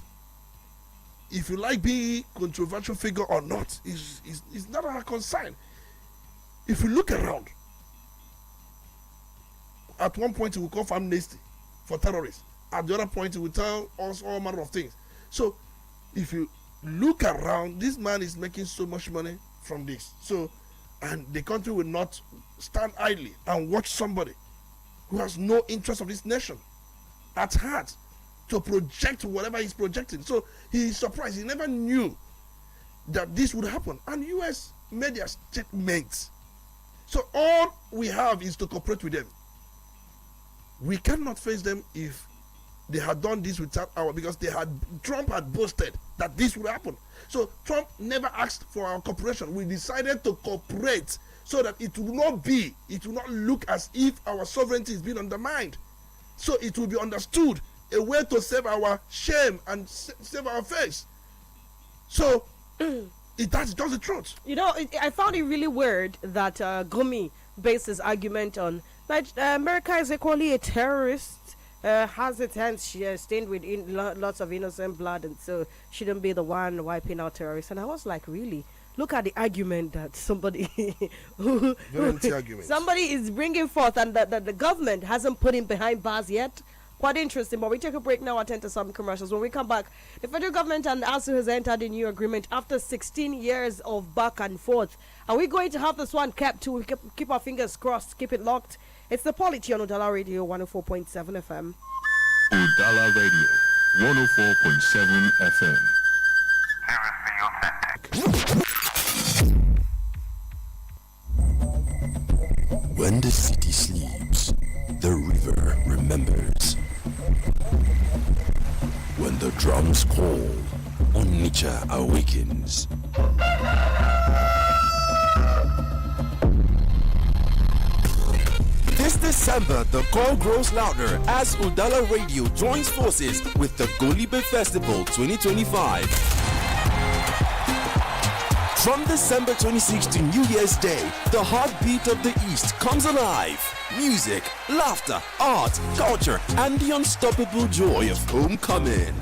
if you like being a controversial figure or not is not our concern. If you look around, at one point he will call for amnesty for terrorists. At the other point he will tell us all manner of things. So if you look around, this man is making so much money from this. So And the country will not stand idly and watch somebody who has no interest of this nation at heart to project whatever he's projecting. So he is surprised. He never knew that this would happen. And U.S. made their statements. So all we have is to cooperate with them. We cannot face them if they had done this without because Trump had boasted that this would happen. So Trump never asked for our cooperation. We decided to cooperate so that it will not look as if our sovereignty is being undermined. So it will be understood, a way to save our shame and save our face. So that's just the truth. You know, I found it really weird that Gumi based his argument on that America is equally a terrorist, has its hands stained with lots of innocent blood, and so shouldn't be the one wiping out terrorists. And I was like, really? Look at the argument that somebody somebody is bringing forth, and that the government hasn't put him behind bars yet. Quite interesting, but we take a break now, attend to some commercials. When we come back, the federal government and ASU has entered a new agreement after 16 years of back and forth. Are we going to have this one kept too? We keep our fingers crossed, keep it locked. It's the Polity on Udala Radio 104.7 FM. Udala Radio 104.7 FM. When the city sleeps, the river remembers. When the drums call, Onitsha awakens. This December, the call grows louder as Udala Radio joins forces with the Golibe Festival 2025. From December 26th to New Year's Day, the heartbeat of the East comes alive. Music, laughter, art, culture, and the unstoppable joy of homecoming.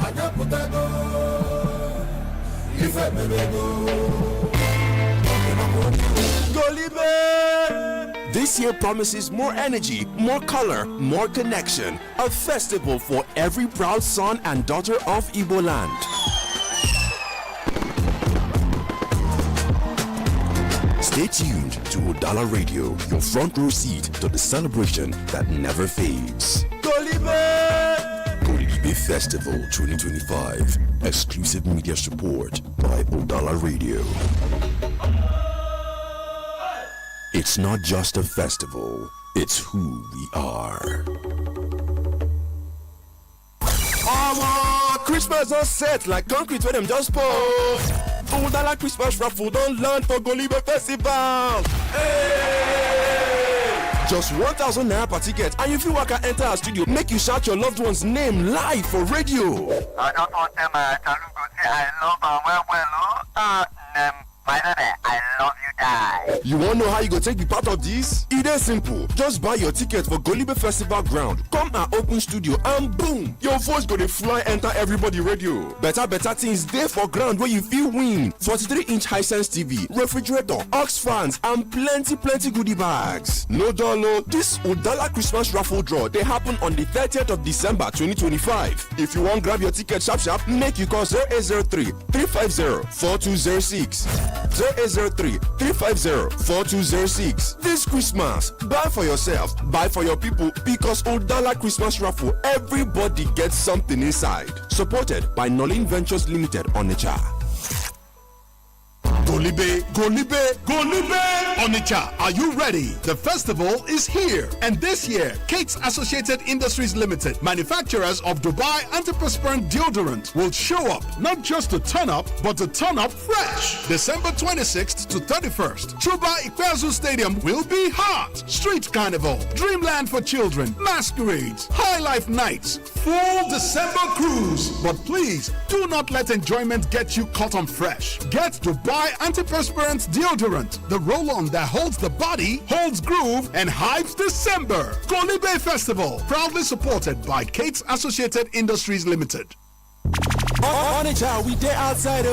Golibe! This year promises more energy, more color, more connection. A festival for every proud son and daughter of Igbo land. Stay tuned to Udala Radio, your front row seat to the celebration that never fades. Golibe! Golibe Festival 2025. Exclusive media support by Udala Radio. It's not just a festival, it's who we are. Christmas on set like concrete when them just pour. Udala Christmas raffle don't land for Golibe Festival. Hey! Just 1,000 naira per ticket, and if you work at enter a studio, make you shout your loved one's name live for radio. I don't want them to say I love them well. I love you, die. You want to know how you go take the part of this? It is simple. Just buy your ticket for Golibe Festival ground. Come and open studio and boom, your voice go to fly enter everybody radio. Better things there for ground where you feel win. 43-inch Hisense TV, refrigerator, aux fans, and plenty goodie bags. No dollar. This Udala Christmas raffle draw they happen on the 30th of December 2025. If you want grab your ticket sharp, make you call 0803 350 4206. 0803-350-4206. This Christmas, buy for yourself, buy for your people, because Udala Christmas Raffle, everybody gets something inside. Supported by Nolin Ventures Limited, Onitsha. Golibe, Onitsha, are you ready? The festival is here, and this year, Kate's Associated Industries Limited, manufacturers of Dubai antiperspirant deodorant, will show up, not just to turn up, but to turn up fresh. December 26th to 31st, Chuba Ikpeazu Stadium will be hot. Street Carnival, Dreamland for Children, masquerades, high life nights, full December cruise. But please, do not let enjoyment get you caught on fresh. Get Dubai antiperspirant deodorant, the roll-on that holds the body, holds groove, and hypes December. Golibe Festival, proudly supported by Kate's Associated Industries Limited. Onitsha, we there outside,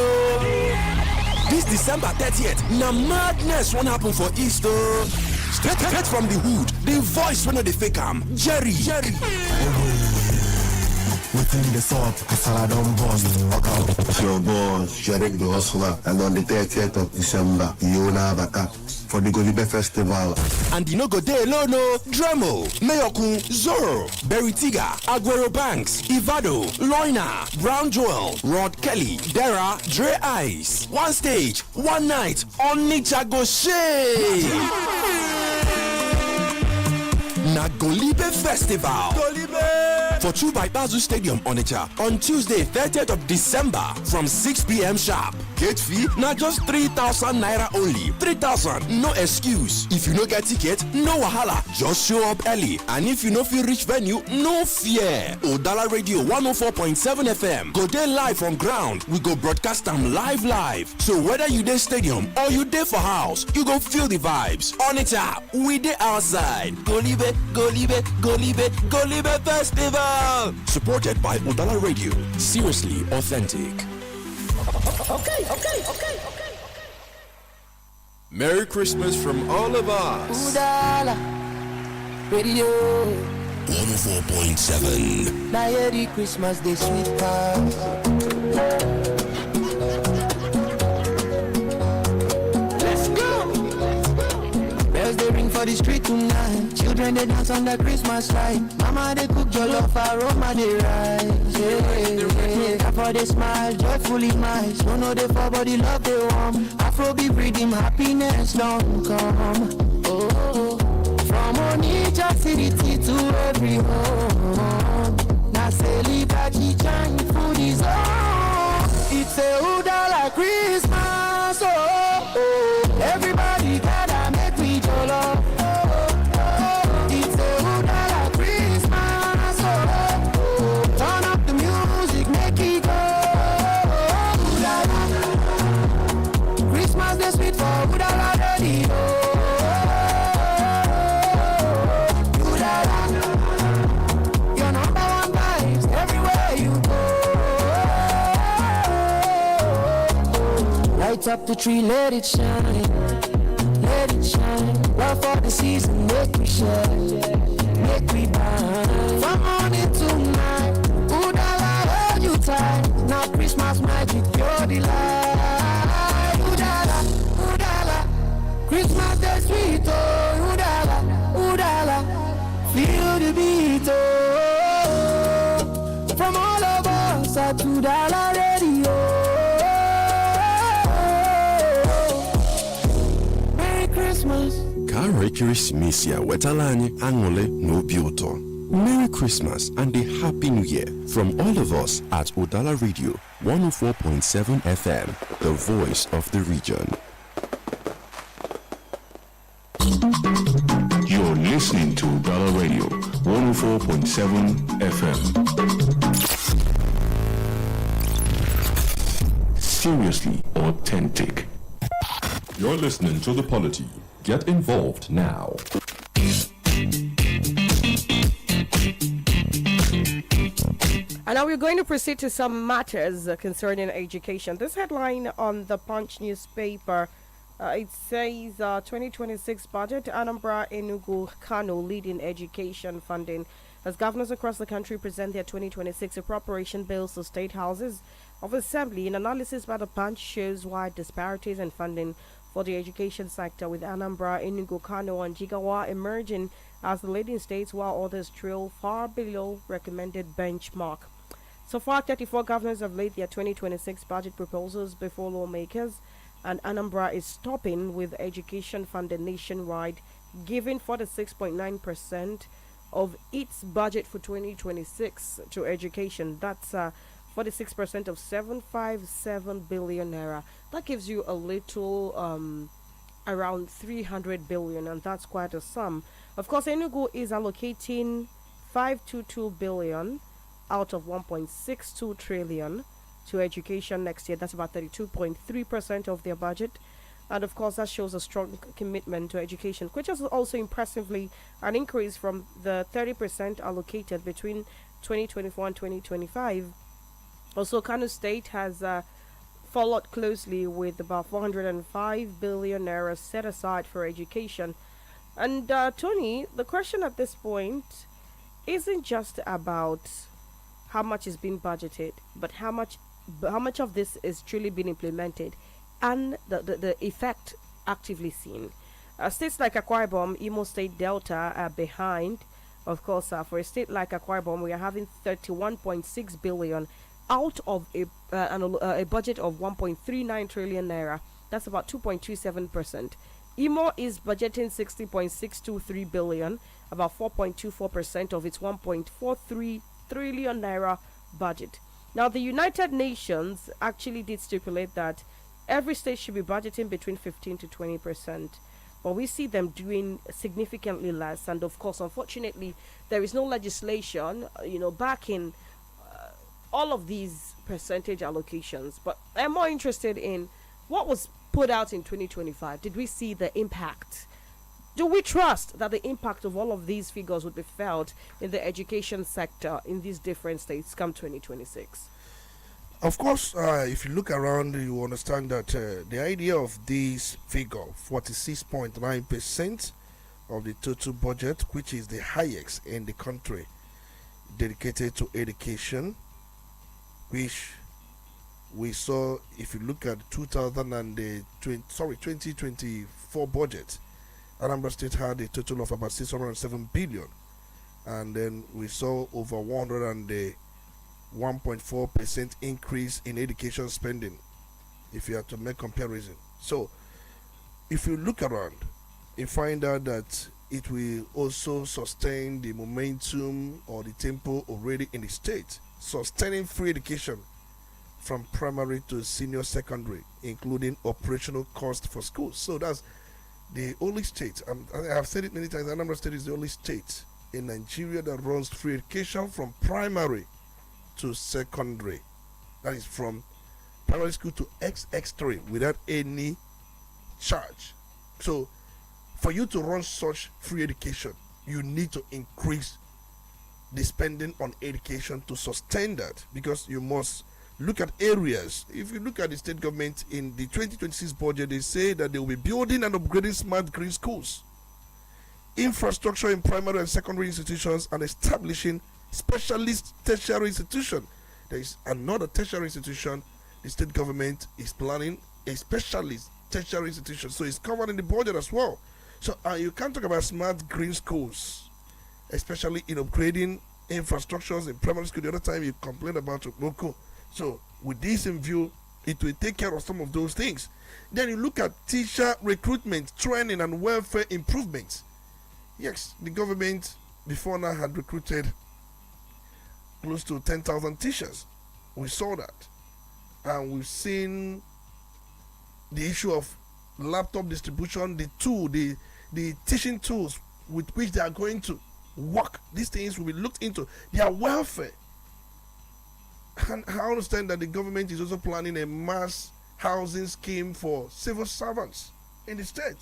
This December 30th, na madness won't happen for Easter. Straight from the hood, the voice when they fake Jerry. Within the shop, Kasala don't bust. Okay. It's your boss, Sherek the Hustler, and on the 30th of December, Yona Baka, for the Golibe Festival. And you know go there, no, Dremel, Mayokun, Zorro, Beritiga, Aguero Banks, Ivado, Loina, Brown Joel, Rod Kelly, Dara, Dre Ice. One stage, one night, Onitsha go shade. Na Golibe Festival. For 2 by Bazu Stadium, Onitsha, on Tuesday, 30th of December, from 6 p.m. sharp. Gate fee, not just 3,000 naira only. 3,000, no excuse. If you no get ticket, no wahala. Just show up early. And if you no feel reach venue, no fear. Udala Radio 104.7 FM. Go there live from ground. We go broadcast them live. So whether you there stadium or you there for house, you go feel the vibes. Onitsha, we there outside. Golibe Festival. Supported by Udala Radio. Seriously authentic. Okay. Merry Christmas from all of us. Udala Radio 104.7. Now hear the Christmas Day sweet past. Let's go. Bells they ring for the street tonight. Children they dance on the Christmas light. Mama they cook jollof, aroma they rise. Yeah. For they smile, joyfully nice. Don't know they for body love they warm. Afro be breathing, happiness don't come. Oh, from Onitsha city to every home. Now celebrate giant food is on. It's a Udala Christmas. Oh, everybody gather make we jollof. It's a Udala Christmas. Oh, turn up the music, make it go. Udala Christmas day sweet for Udala Radio. Udala, your number one vibes everywhere you go. Light up the tree, let it shine. Let it shine. Love for the season, make we share. Make we bind. From morning to night. Udala, hold you tight. Now Christmas magic, your delight. Udala, Christmas day sweet, oh. Udala, feel the beat, oh. From all of us at Udala Radio. Merry Christmas. Kare Kirismisia wetalanye angole no bioto. Merry Christmas and a Happy New Year from all of us at Udala Radio 104.7 FM, the voice of the region. You're listening to Udala Radio 104.7 FM. Seriously authentic. You're listening to the Polity. Get involved now. And now we're going to proceed to some matters concerning education. This headline on the Punch newspaper, it says 2026 budget, Anambra, Enugu, Kano leading education funding. As governors across the country present their 2026 appropriation bills to state houses of assembly, an analysis by the Punch shows wide disparities in funding for the education sector, with Anambra, Enugu, Kano, and Jigawa emerging as the leading states, while others trail far below recommended benchmark. So far, 34 governors have laid their 2026 budget proposals before lawmakers, and Anambra is topping with education funding nationwide, giving 46.9% of its budget for 2026 to education. That's 46% of 757 billion naira. That gives you a little around 300 billion, and that's quite a sum. Of course, Enugu is allocating 522 billion out of 1.62 trillion to education next year. That's about 32.3% of their budget. And of course, that shows a strong commitment to education, which is also impressively an increase from the 30% allocated between 2024 and 2025. Also, Kano State has followed closely with about 405 billion naira set aside for education. And Tony, the question at this point isn't just about how much is being budgeted, but how much of this is truly being implemented, and the effect actively seen. States like Akwa Ibom, Imo State, Delta are behind. Of course, for a state like Akwa Ibom, we are having 31.6 billion out of a budget of 1.39 trillion naira. That's about 2.27%. Imo is budgeting 60.623 billion, about 4.24% of its 1.43 trillion naira budget. Now, the United Nations actually did stipulate that every state should be budgeting between 15 to 20%. But we see them doing significantly less. And of course, unfortunately, there is no legislation, backing all of these percentage allocations. But I'm more interested in what was put out in 2025. Did we see the impact? Do we trust that the impact of all of these figures would be felt in the education sector in these different states come 2026? Of course, if you look around, you understand that the idea of this figure, 46.9% of the total budget, which is the highest in the country, dedicated to education, which we saw, if you look at 2024 budget, Anambra State had a total of about 607 billion, and then we saw over 1.4% increase in education spending, if you have to make comparison. So if you look around, you find out that it will also sustain the momentum or the tempo already in the state, sustaining free education from primary to senior secondary, including operational cost for schools. So that's the only state, I have said it many times, Anambra State is the only state in Nigeria that runs free education from primary to secondary. That is from primary school to XX3 without any charge. So for you to run such free education, you need to increase the spending on education to sustain that, because you must look at areas. If you look at the state government in the 2026 budget, they say that they will be building and upgrading smart green schools, infrastructure in primary and secondary institutions, and establishing specialist tertiary institution. There is another tertiary institution the state government is planning, a specialist tertiary institution, so it's covered in the budget as well. So you can't talk about smart green schools, especially in upgrading infrastructures in primary school. The other time you complained about Okmoko. So with this in view, it will take care of some of those things. Then you look at teacher recruitment, training, and welfare improvements. Yes, the government before now had recruited close to 10,000 teachers. We saw that. And we've seen the issue of laptop distribution, the teaching tools with which they are going to work. These things will be looked into. Their welfare. And I understand that the government is also planning a mass housing scheme for civil servants in the state.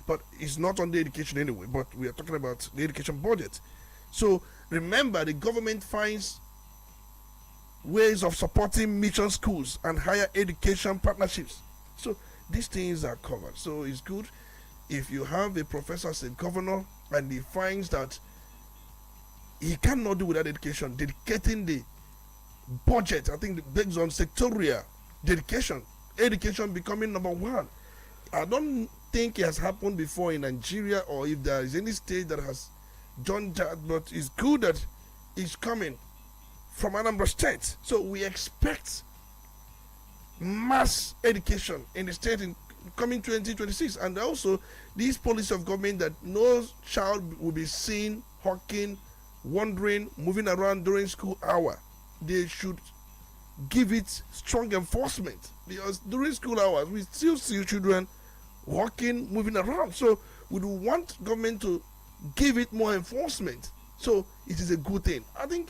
But it's not on the education anyway, but we are talking about the education budget. So remember, the government finds ways of supporting mission schools and higher education partnerships. So these things are covered. So it's good if you have a professor as a governor and he finds that he cannot do without education, dedicating the budget, I think, based on sectorial dedication, education becoming number one. I don't think it has happened before in Nigeria, or if there is any state that has done that, but it's good that it's coming from Anambra State. So we expect mass education in the state in coming 2026, and also this policy of government that no child will be seen hawking, wandering, moving around during school hour. They should give it strong enforcement, because during school hours we still see children walking, moving around. So we do want government to give it more enforcement. So it is a good thing. I think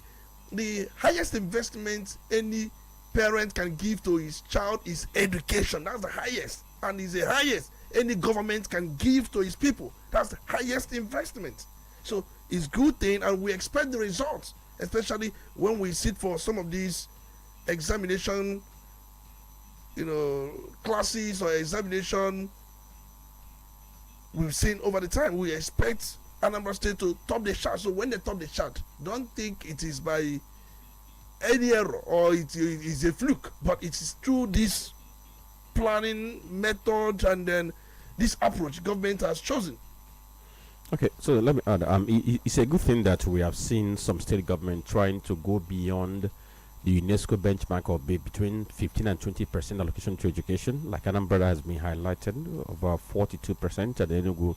the highest investment any parent can give to his child is education. That's the highest, and is the highest any government can give to his people. That's the highest investment. So it's good thing, and we expect the results, especially when we sit for some of these examination, classes or examination we've seen over the time. We expect Anambra State to top the chart. So when they top the chart, don't think it is by any error or it is a fluke, but it is through this planning method and then this approach government has chosen. Okay, so let me add. It's a good thing that we have seen some state government trying to go beyond the UNESCO benchmark of between 15 and 20% allocation to education. Like Anambra has been highlighted, about 42%, and Enugu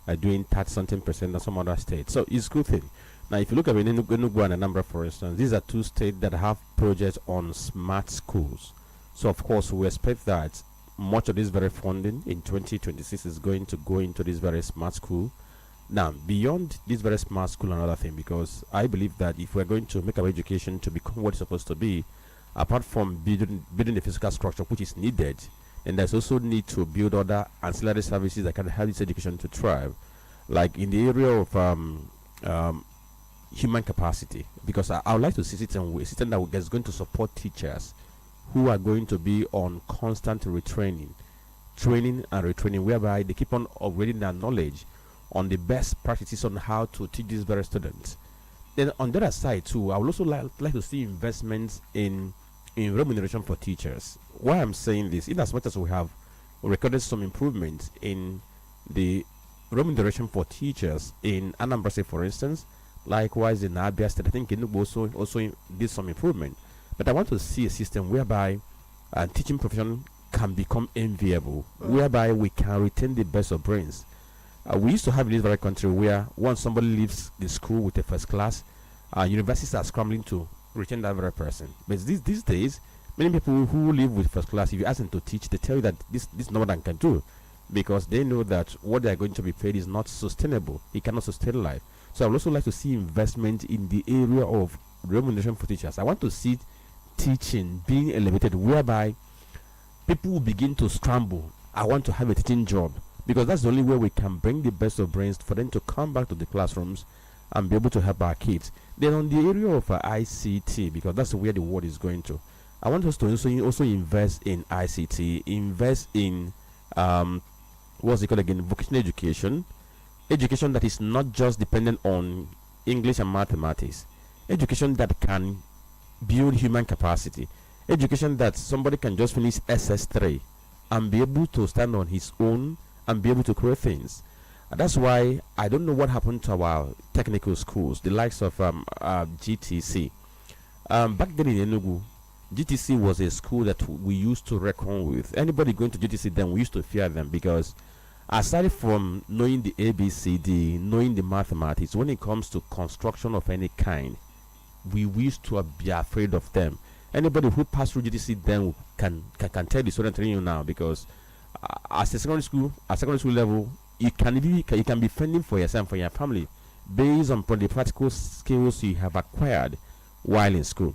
are doing 30-something percent, and some other states. So it's a good thing. Now, if you look at Enugu and Anambra, for instance, these are two states that have projects on smart schools. So, of course, we expect that much of this very funding in 2026 is going to go into this very smart school. Now, beyond this very smart school, another thing, because I believe that if we're going to make our education to become what it's supposed to be, apart from building the physical structure which is needed, and there's also need to build other ancillary services that can help this education to thrive, like in the area of human capacity, because I would like to see a system that is going to support teachers who are going to be on constant training and retraining, whereby they keep on upgrading their knowledge on the best practices on how to teach these very students. Then on the other side too, I would also like to see investments in remuneration for teachers. Why I'm saying this, in as much as we have recorded some improvements in the remuneration for teachers in Anambra State, for instance, likewise in Abia State, I think Enugu also did some improvement. But I want to see a system whereby teaching profession can become enviable, whereby we can retain the best of brains. We used to have in this very country where once somebody leaves the school with a first class, universities are scrambling to retain that very person. But these days, many people who live with first class, if you ask them to teach, they tell you that this is not what I can do, because they know that what they are going to be paid is not sustainable. It cannot sustain life. So I would also like to see investment in the area of remuneration for teachers. I want to see teaching being elevated, whereby people will begin to scramble. I want to have a teaching job, because that's the only way we can bring the best of brains for them to come back to the classrooms and be able to help our kids. Then on the area of ICT, because that's where the world is going to, I want us to also invest in ICT, invest in what's it called again, vocational education that is not just dependent on English and mathematics, education that can build human capacity, education that somebody can just finish SS3 and be able to stand on his own and be able to create things. That's why I don't know what happened to our technical schools, the likes of GTC. Back then in Enugu, GTC was a school that we used to reckon with. Anybody going to GTC then, we used to fear them, because aside from knowing the ABCD, knowing the mathematics, when it comes to construction of any kind, we used to be afraid of them. Anybody who passed through GTC then can tell the student telling you now, because at secondary school level, you can be fending for yourself and for your family based on the practical skills you have acquired while in school.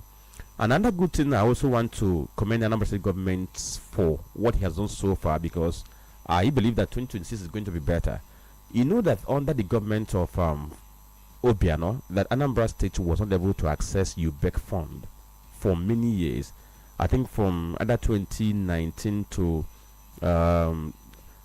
Another good thing, I also want to commend the Anambra State government for what he has done so far, because I believe that 2026 is going to be better. You know that under the government of Obiano, that Anambra State was not able to access UBEC fund for many years. I think from either 2019 to I'm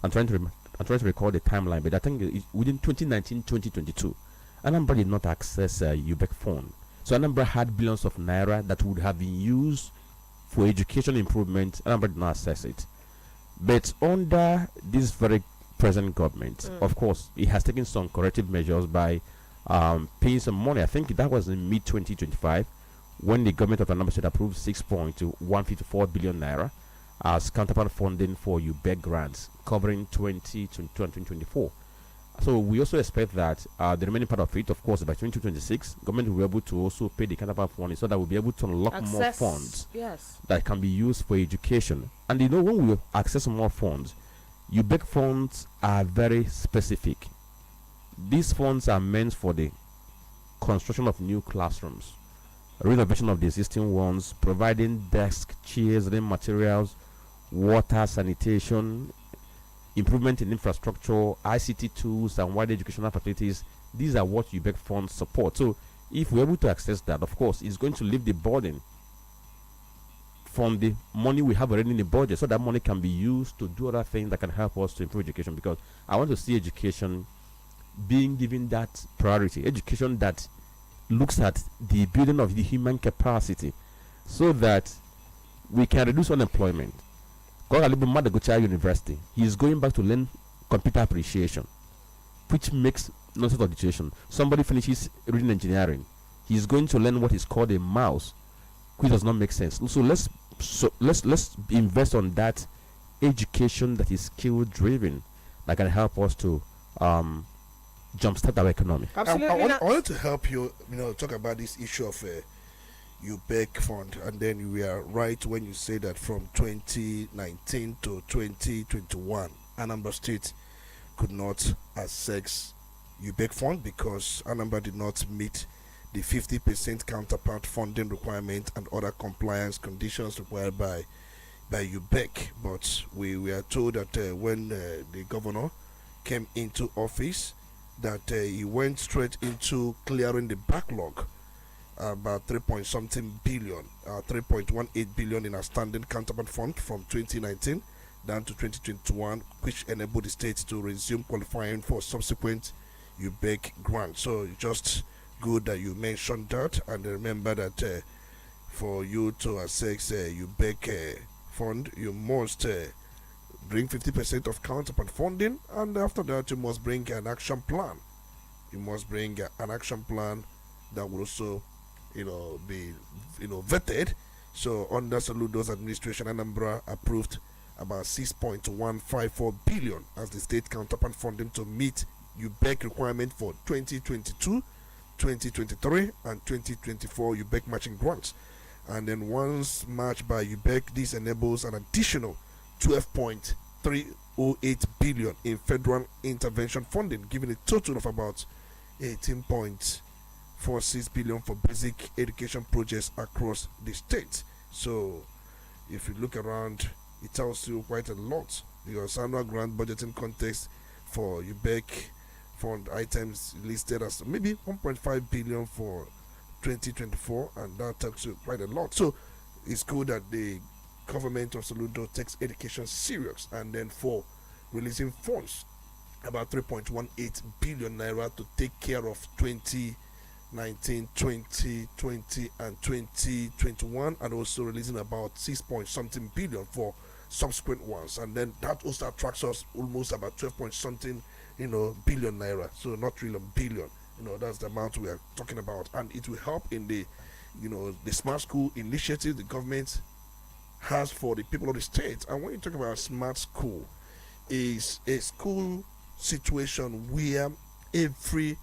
trying to recall the timeline, but I think within 2019-2022, Anambra did not access UBEC fund. So Anambra had billions of naira that would have been used for education improvement. Anambra did not access it. But under this very present government, of course, it has taken some corrective measures by paying some money. I think that was in mid-2025 when the government of Anambra State approved 6.154 billion naira as counterpart funding for UBEC grants covering 2022 and 2024. So we also expect that the remaining part of it, of course, by 2026, government will be able to also pay the counterpart funding, so that we'll be able to unlock more funds that can be used for education. And you know, when we access more funds, UBEC funds are very specific. These funds are meant for the construction of new classrooms, renovation of the existing ones, providing desk, chairs, and materials, water, sanitation, improvement in infrastructure, ICT tools, and wider educational facilities. These are what UBEC funds support. So if we're able to access that, of course, it's going to lift the burden from the money we have already in the budget, so that money can be used to do other things that can help us to improve education. Because I want to see education being given that priority, education that looks at the building of the human capacity so that we can reduce unemployment. University, he is going back to learn computer appreciation, which makes no sort of situation. Somebody finishes reading engineering, he is going to learn what is called a mouse, which does not make sense. So let's invest on that education that is skill driven, that can help us to jumpstart our economy. Absolutely. I wanted to help you, talk about this issue of UBEC fund, and then we are right when you say that from 2019 to 2021, Anambra State could not access UBEC fund because Anambra did not meet the 50% counterpart funding requirement and other compliance conditions required by UBEC. But we are told that when the governor came into office, that he went straight into clearing the backlog, about 3.something billion, 3.18 billion in outstanding counterpart fund from 2019 down to 2021, which enabled the state to resume qualifying for subsequent UBEC grants. So it's just good that you mentioned that, and remember that for you to access UBEC fund, you must bring 50% of counterpart funding, and after that you must bring an action plan. You must bring an action plan that will also be vetted. So under Saludo's administration, Anambra approved about 6.154 billion as the state counterpart funding to meet UBEC requirement for 2022, 2023 and 2024 UBEC matching grants. And then once matched by UBEC, this enables an additional 12.308 billion in federal intervention funding, giving a total of about 18.46 billion for basic education projects across the state. So if you look around, it tells you quite a lot, because annual grant budgeting context for UBEC fund items listed as maybe 1.5 billion for 2024, and that tells you quite a lot. So it's cool that the government of Saludo takes education serious, and then for releasing funds about 3.18 billion naira to take care of 2019, 2020 and 2021, and also releasing about 6 billion for subsequent ones, and then that also attracts us almost about 12 something billion naira. So not trillion, billion. That's the amount we are talking about, and it will help in the the smart school initiative the government has for the people of the state. And when you talk about smart school, is a school situation where every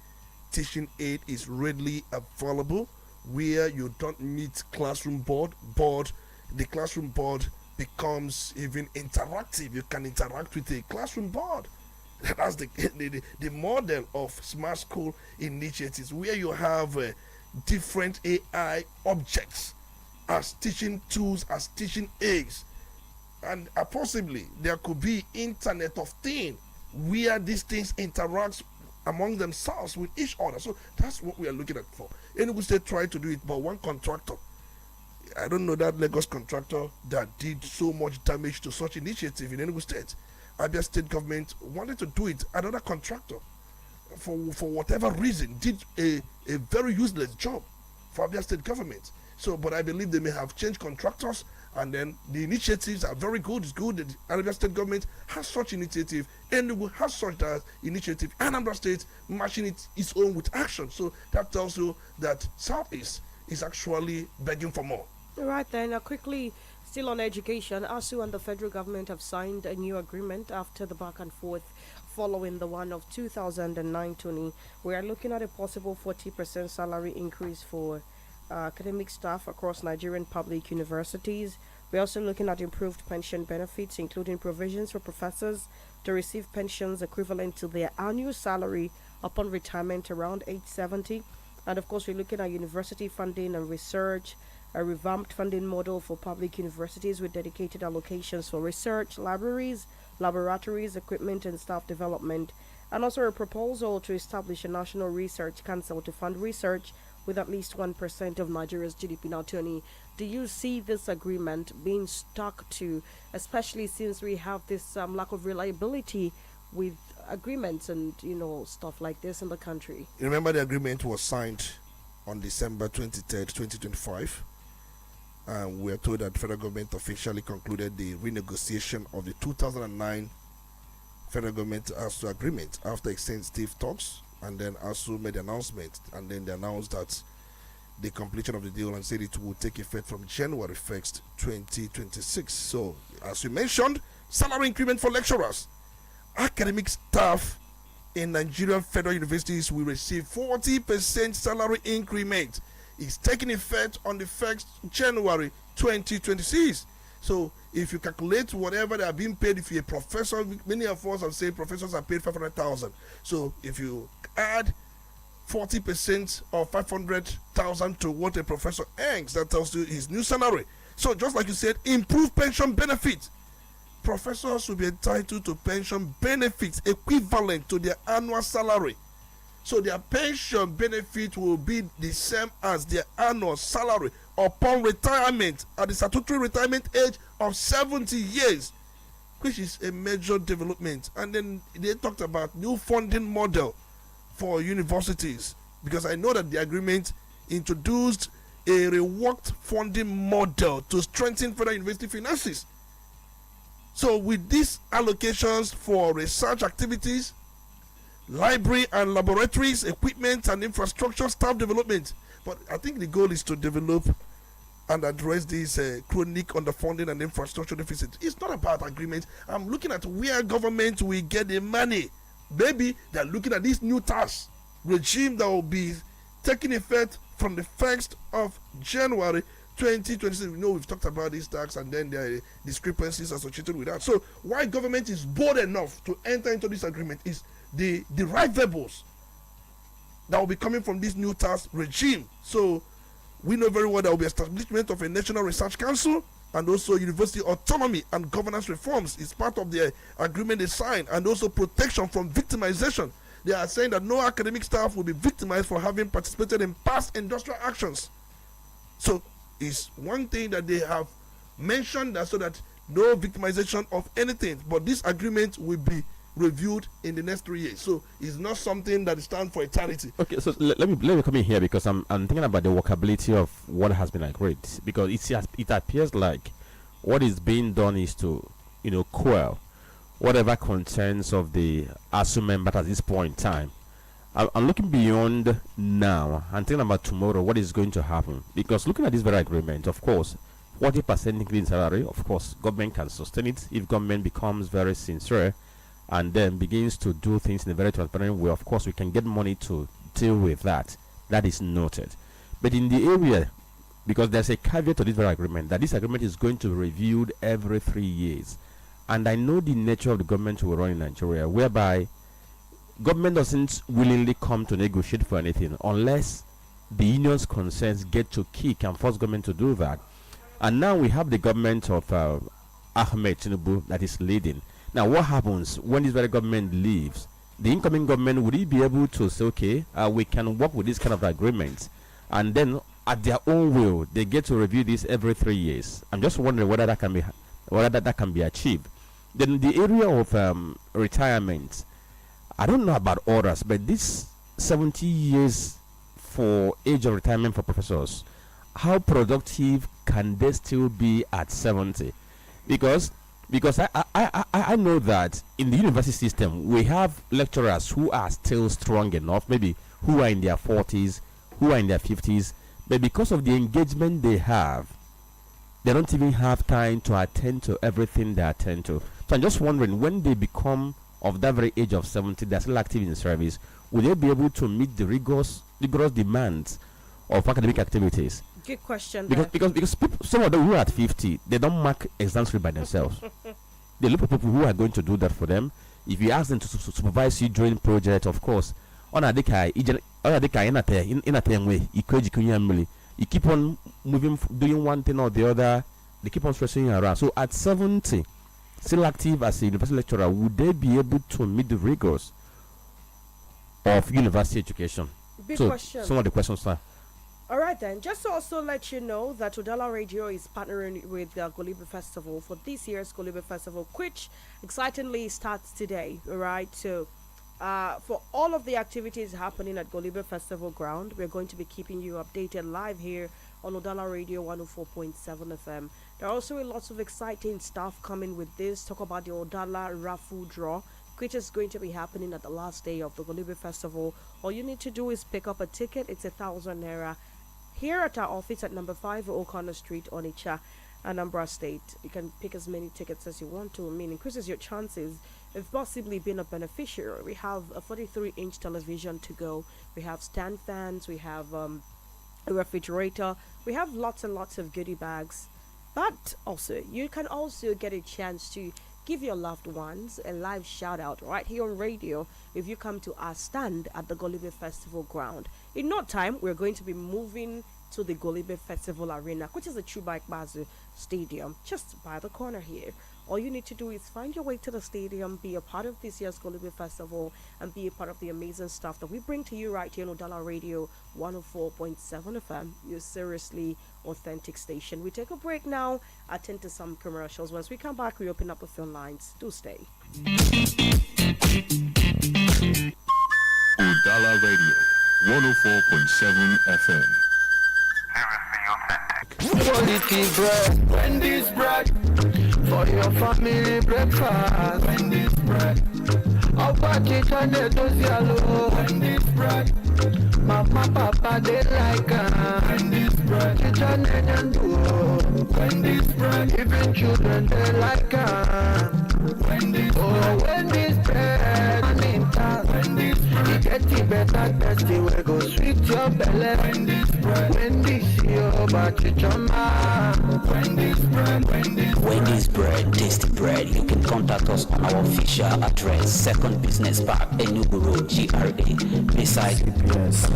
teaching aid is readily available, where you don't need classroom board, the classroom board becomes even interactive. You can interact with a classroom board. That's the model of smart school initiatives, where you have different AI objects as teaching tools, as teaching aids, and possibly there could be Internet of Things where these things interact among themselves with each other. So that's what we are looking at for. Enugu State tried to do it, but one contractor, I don't know, that Lagos contractor that did so much damage to such initiative in Enugu State. Abia State government wanted to do it. Another contractor, for whatever reason, did a very useless job for Abia State government. So, but I believe they may have changed contractors, and then the initiatives are very good. It's good that the Anambra State government has such initiative, Enugu has such initiative, Anambra State matching its own with action. So that tells you that Southeast is actually begging for more. Right then, quickly, still on education, ASU and the federal government have signed a new agreement after the back and forth following the one of 2009-20. We are looking at a possible 40% salary increase for academic staff across Nigerian public universities. We're also looking at improved pension benefits, including provisions for professors to receive pensions equivalent to their annual salary upon retirement around age 70. And of course, we're looking at university funding and research, a revamped funding model for public universities with dedicated allocations for research, libraries, laboratories, equipment, and staff development, and also a proposal to establish a national research council to fund research with at least 1% of Nigeria's GDP. Now, Tony, do you see this agreement being stuck to, especially since we have this lack of reliability with agreements and, stuff like this in the country? You remember the agreement was signed on December 23rd, 2025. We are told that federal government officially concluded the renegotiation of the 2009 federal government ASU agreement after extensive talks, and then ASU made the announcement, and then they announced that the completion of the deal and said it will take effect from January 1st, 2026. So, as you mentioned, salary increment for lecturers. Academic staff in Nigerian federal universities will receive 40% salary increment. It's taking effect on the 1st January 2026. So if you calculate whatever they are being paid, if you're a professor, many of us have said professors are paid 500,000. So if you add 40% of 500,000 to what a professor earns, that tells you his new salary. So just like you said, improved pension benefits. Professors will be entitled to pension benefits equivalent to their annual salary. So their pension benefit will be the same as their annual salary upon retirement at the statutory retirement age of 70 years, which is a major development. And then they talked about new funding model for universities, because I know that the agreement introduced a reworked funding model to strengthen federal university finances. So with these allocations for research activities, library and laboratories, equipment and infrastructure, staff development. But I think the goal is to develop and address this chronic underfunding and infrastructure deficit. It's not about agreement. I'm looking at where government will get the money. Maybe they're looking at this new tax regime that will be taking effect from the 1st of January 2026. We know we've talked about this tax and then there are discrepancies associated with that. So why government is bold enough to enter into this agreement is the right variables that will be coming from this new tax regime. So we know very well there will be establishment of a National Research Council, and also university autonomy and governance reforms is part of the agreement they signed, and also protection from victimization. They are saying that no academic staff will be victimized for having participated in past industrial actions. So it's one thing that they have mentioned, that so that no victimization of anything, but this agreement will be reviewed in the next 3 years. So it's not something that stands for eternity. Okay, so let me come in here, because I'm thinking about the workability of what has been agreed, because it appears like what is being done is to quell whatever concerns of the ASU member at this point in time. I'm looking beyond now and thinking about tomorrow, what is going to happen, because looking at this very agreement, of course 40% increase in salary, of course government can sustain it if government becomes very sincere and then begins to do things in a very transparent way. Of course, we can get money to deal with that. That is noted. But in the area, because there's a caveat to this very agreement, that this agreement is going to be reviewed every 3 years. And I know the nature of the government we run in Nigeria, whereby government doesn't willingly come to negotiate for anything unless the union's concerns get to kick and force government to do that. And now we have the government of Ahmed Tinubu that is leading. Now, what happens when this very government leaves? The incoming government, would it be able to say, okay, we can work with this kind of agreement, and then at their own will, they get to review this every 3 years? I'm just wondering whether that can be achieved. Then the area of retirement, I don't know about others, but this 70 years for age of retirement for professors, how productive can they still be at 70? Because I know that in the university system we have lecturers who are still strong enough, maybe who are in their 40s, who are in their 50s, but because of the engagement they have, they don't even have time to attend to everything they attend to. So I'm just wondering, when they become of that very age of 70, they're still active in service, will they be able to meet the rigorous demands of academic activities? Good question. Because some of them who are at 50, they don't mark exams by themselves. They look for people who are going to do that for them. If you ask them to supervise you during project, of course, you keep on moving, doing one thing or the other. They keep on stressing you around. So at 70, still active as a university lecturer, would they be able to meet the rigors of university education? Big question. Some of the questions, sir. All right then, just to also let you know that Udala Radio is partnering with the Golibe Festival for this year's Golibe Festival, which excitingly starts today. All right, so for all of the activities happening at Golibe Festival ground, we're going to be keeping you updated live here on Udala Radio 104.7 FM. There are also lots of exciting stuff coming with this. Talk about the Udala raffle draw, which is going to be happening at the last day of the Golibe Festival. All you need to do is pick up a ticket. It's 1,000 naira. Here at our office at number 5 O'Connor Street, Onitsha, Anambra State. You can pick as many tickets as you want to. I mean, increases your chances of possibly being a beneficiary. We have a 43-inch television to go. We have stand fans. We have a refrigerator. We have lots and lots of goodie bags. But also, you can also get a chance to give your loved ones a live shout out right here on radio if you come to our stand at the Golibe Festival ground. In no time, we're going to be moving to the Golibe Festival Arena, which is a Chubike Bazu Stadium, just by the corner here. All you need to do is find your way to the stadium, be a part of this year's Golibe Festival, and be a part of the amazing stuff that we bring to you right here on Udala Radio 104.7 FM, your seriously authentic station. We take a break now, attend to some commercials. Once we come back, we open up the phone lines. Do stay. Udala Radio 104.7 FM. Polity bread, Wendy's bread, for your family breakfast. Wendy's bread, I'll pack it on the yellow. Wendy's bread, Mama, Papa, they like Wendy's bread, kitchen and do. Wendy's bread, even children, they like Wendy's bread, Wendy's bread, I'm in town. Wendy's bread, you get the better, best way go sweet your belly. Wendy's bread, Wendy's your body. Wendy's bread, tasty bread. You can contact us on our official address, 2nd Business Park, Enugu Road, GRA, beside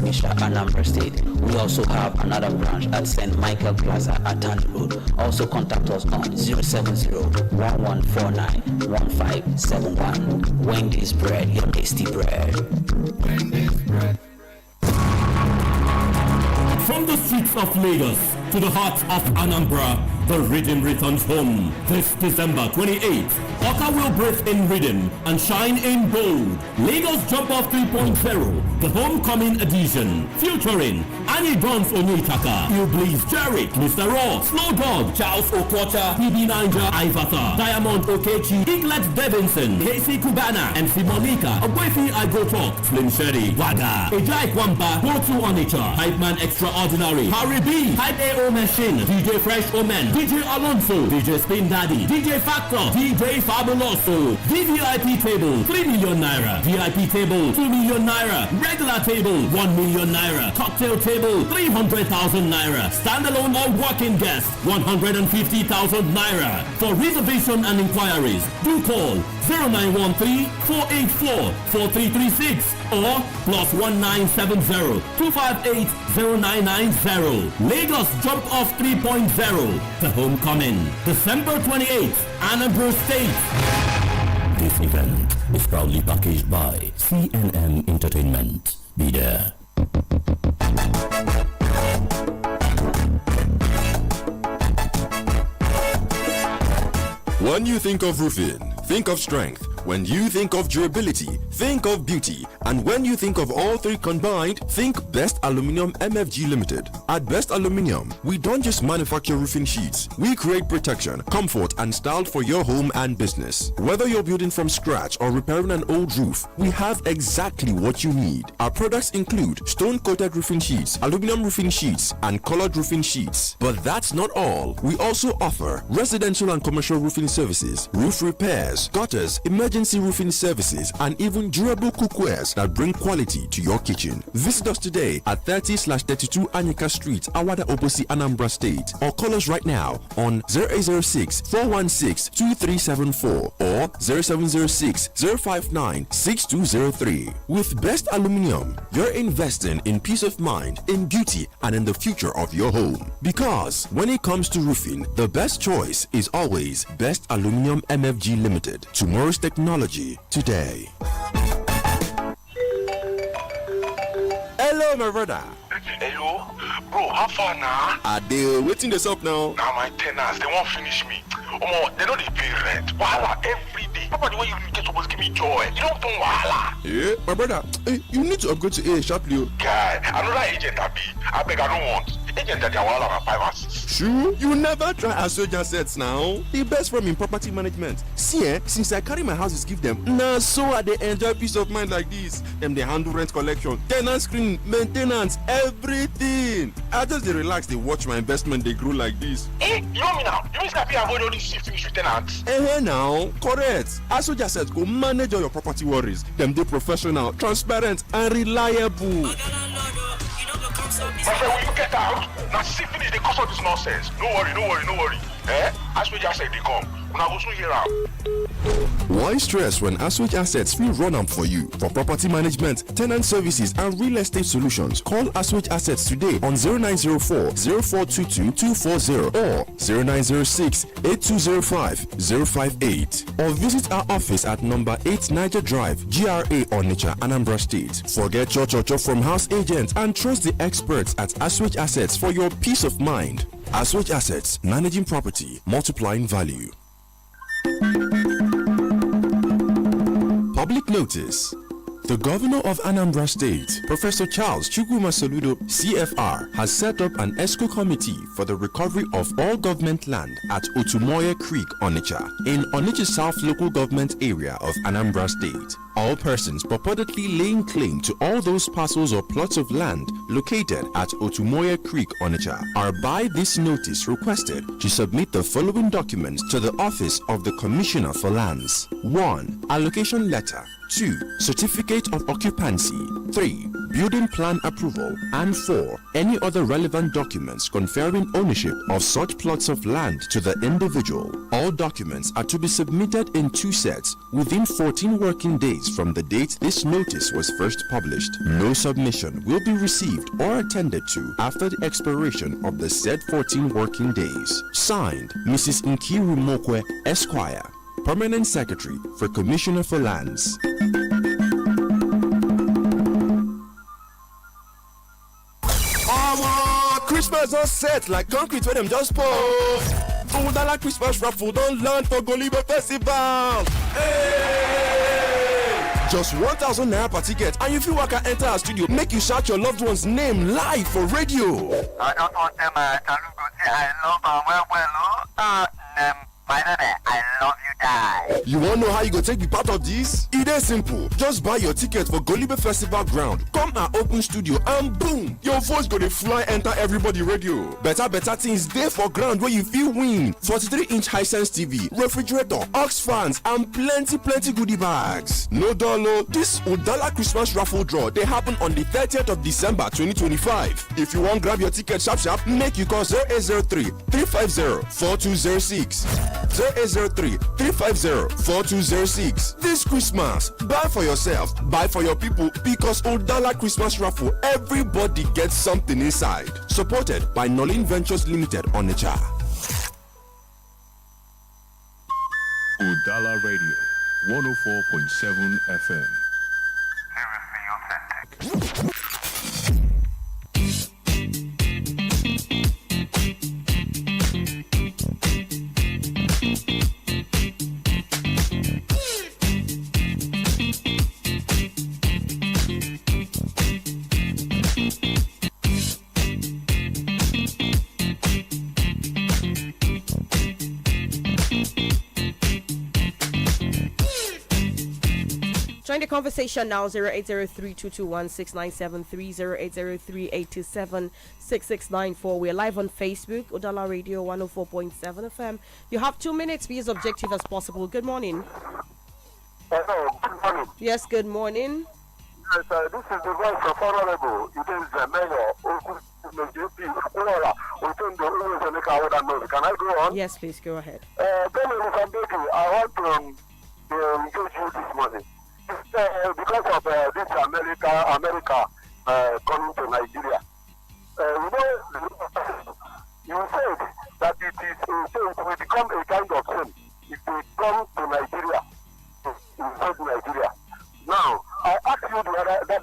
Misha, Anambra State. We also have another branch at St. Michael Plaza at Tandy Road. Also contact us on 070-1149-1571. Wendy's bread, your tasty bread. Wendy's bread. From the streets of Lagos to the heart of Anambra, the rhythm returns home. This December 28th, Oka will breathe in rhythm and shine in gold. Lagos Jump Off 3.0, the homecoming edition, featuring Annie Guns Onyechaka, Iblis Jarrett, Mr. Raw, Slow Dog, Charles Okocha, PB Ninja, Ivata, Diamond Okechi, Eaglet Davidson, Casey Kubana, MC Monica, Ogwefi I Go Talk, Slim Sherry, Waga, Ejai Kwamba, Go2 Onitsha, Hype Man Extraordinary, Harry B, Hype AO Machine, DJ Fresh Omen, DJ Alonso, DJ Spin Daddy, DJ Factor, DJ Fabuloso, VVIP table, 3 million naira, VIP table, 2 million naira, regular table, 1 million naira, cocktail table, 300,000 naira, standalone or walking guest, 150,000 naira. For reservation and inquiries, do call 0913-484-4336 or +1970-258-0990. Lagos Jump Off 3.0, the homecoming, December 28th, Anambra State. This event is proudly packaged by CNN Entertainment. Be there. When you think of roofing, think of strength. When you think of durability, think of beauty. And when you think of all three combined, think Best Aluminium MFG Limited. At Best Aluminium, we don't just manufacture roofing sheets. We create protection, comfort, and style for your home and business. Whether you're building from scratch or repairing an old roof, we have exactly what you need. Our products include stone-coated roofing sheets, aluminum roofing sheets, and colored roofing sheets. But that's not all. We also offer residential and commercial roofing services, roof repairs, gutters, emergency roofing services, and even durable cookwares that bring quality to your kitchen. Visit us today at 30/32 Anyika Street, Awada Obosi, Anambra State, or call us right now on 0806-416-2374 or 0706-059-6203. With Best Aluminium, you're investing in peace of mind, in beauty, and in the future of your home. Because when it comes to roofing, the best choice is always Best Aluminium MFG Limited. Tomorrow's technology today. Hello, my brother. Hello, bro. How far now? Are they waiting this up now? Now my tenants, they won't finish me. They know they pay rent. Wahala every day. Papa, the way you get supposed to give me joy. You don't do wahala. Yeah, my brother. Hey, you need to upgrade to A sharply. Guy, another agent I beg, I don't want. agent that they are all 5 and 6. True, you never try Asoj Assets now. The best firm in property management. See, since I carry my houses give them, now so I they enjoy peace of mind like this. Them they handle rent collection, tenant screening, maintenance, everything. I just they relax, they watch my investment, they grow like this. You know me now? You mean I avoid all these finish with tenants? Now, correct. Asoj Assets go manage all your property worries. Them they professional, transparent, and reliable. My friend, will you get out? Now see finish the cost of this nonsense. No worry. As we just said they come. When I go soon here out. Why stress when Asoj Assets will run up for you? For property management, tenant services, and real estate solutions, call Asoj Assets today on 0904 0422 240 or 0906 8205 058 or visit our office at number 8 Niger Drive, GRA Onitsha, Anambra State. Forget your from house agents and trust the experts at Asoj Assets for your peace of mind. Asoj Assets, managing property, multiplying value. Public notice. The governor of Anambra State, Professor Charles Chukwuma Soludo, CFR, has set up an ESCO committee for the recovery of all government land at Otumoye Creek, Onitsha, in Onitsha South local government area of Anambra State. All persons purportedly laying claim to all those parcels or plots of land located at Otumoye Creek, Onitsha, are by this notice requested to submit the following documents to the Office of the Commissioner for Lands. 1. Allocation letter. 2. Certificate of occupancy. 3. Building plan approval. And 4. Any other relevant documents conferring ownership of such plots of land to the individual. All documents are to be submitted in 2 sets within 14 working days from the date this notice was first published. No submission will be received or attended to after the expiration of the said 14 working days. Signed, Mrs. Nkiru Mokwe, Esquire, Permanent Secretary for Commissioner for Lands. Christmas on set like concrete where them just pour. Udala Christmas raffle don't land for Golibe Festival. Hey! Just 1,000 naira per ticket, and if you work and enter our studio, make you shout your loved one's name live for radio. I don't want them to say I love my name, I love you, die. You wanna know how you go take the part of this? It is simple. Just buy your ticket for Golibe Festival ground. Come our open studio and boom, your voice go to fly enter everybody radio. Better things there for ground where you feel win. 43-inch Hisense TV, refrigerator, aux fans, and plenty goodie bags. No dollar. This Udala Christmas raffle draw they happen on the 30th of December 2025. If you want grab your ticket sharp, make you call 0803 350 4206. 0803-350-4206. This Christmas, buy for yourself, buy for your people, because Udala Christmas Raffle, everybody gets something inside. Supported by Nolin Ventures Limited, Onitsha. Udala Radio, 104.7 FM. Seriously authentic. Join the conversation now, 0803-221-6973, 0803-827-6694. We're live on Facebook, Udala Radio 104.7 FM. You have 2 minutes, be as objective as possible. Good morning. Hello, good morning. Yes, good morning. Yes, this is the voice of Honorable. It is the mayor of Can I go on? Yes, please go ahead. Olisa Mbeki, I want to engage you this morning. Because of this America coming to Nigeria. You said that it will become a kind of sin if they come to Nigeria, inside Nigeria. Now, I asked you that day,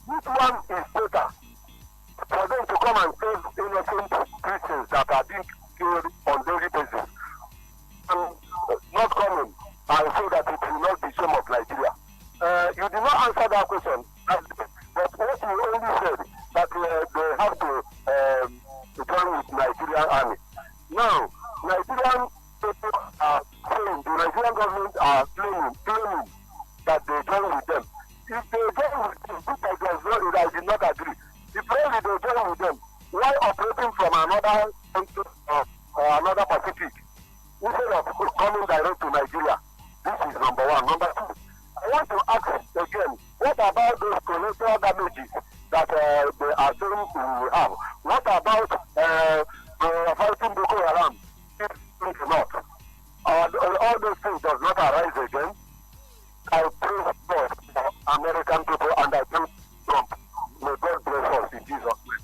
which one is better? For them to come and save innocent Christians that are being killed on daily basis, and not coming and say that it will not be shame of Nigeria. You did not answer that question, but what you only said that they have to are saying, the Nigerian government are claiming that they join with them. If they join with them, which I did not agree. If really they join with them, why operating from another country or another Pacific instead of coming direct to Nigeria? This is number one. Number two, I want to ask again, what about those collateral damages that they are saying we have? What about fighting Boko Haram? If not, all those things does not arise again. I pray for American people and I pray Trump. May God bless us in Jesus' name.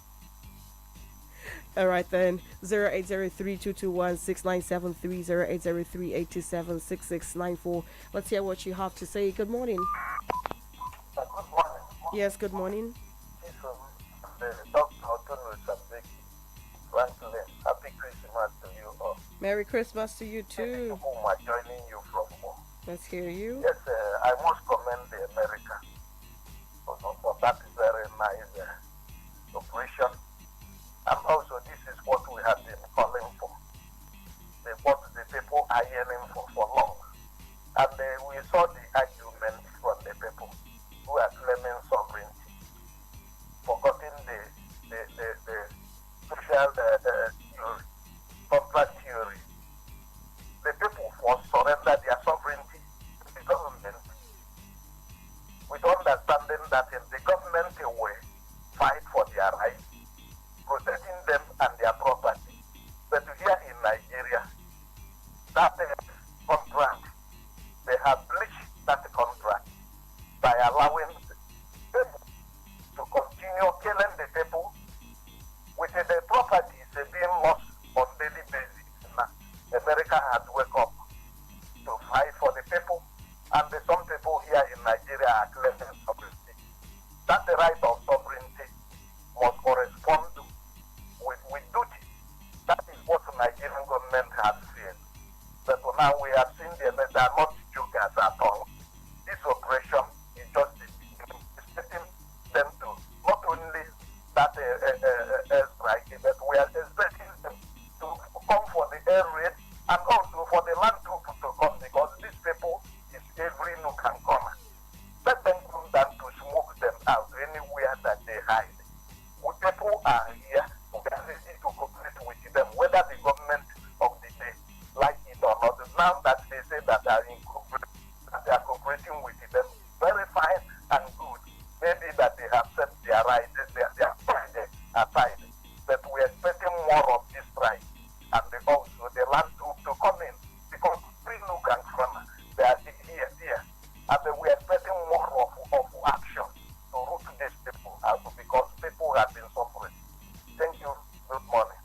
All right then, 0803-221-6973, 0803-827-6694. Let's hear what you have to say. Good morning. Good morning. Yes, good morning. Chisom, Dr. Olisa Mbeki, Franklin, happy Christmas to you all. Merry Christmas to you too. Whom are joining you from home. Let's hear you. Yes, I must commend the America for that very nice operation. And also, this is what we have been calling for. What the people are yearning for long. And we saw the argument from the people who are claiming sovereignty, forgetting the social theory, contract theory. The people must surrender their sovereignty to the government, with understanding that in the government way, fight for their rights, protecting them and their property. But here in Nigeria, that contract, they have breached that contract by allowing them to continue killing the people with the properties being lost on daily basis. Now, America has woke up to fight for the people, and some people here in Nigeria are claiming sovereignty. That the right of sovereignty must correspond with duty. That is what the Nigerian government has said. But now we have seen they are not jokers at all. This operation is just expecting them to not only that strike, but we are expecting them to come for the air raid and also for the land troops to come, because these people is every nook and corner. Let them come down to smoke them out anywhere that they hide. People are here, we are ready to cooperate with them, whether the government of the day like it or not. Now that they say that they are cooperating with them, very fine and good. Maybe that they have set their rights, their pride aside. But we are expecting more of this right, and also the land to come in, because every nook and corner they are here, and we are expecting more of action to root these people out, because people have been suffering. Thank you. Good morning.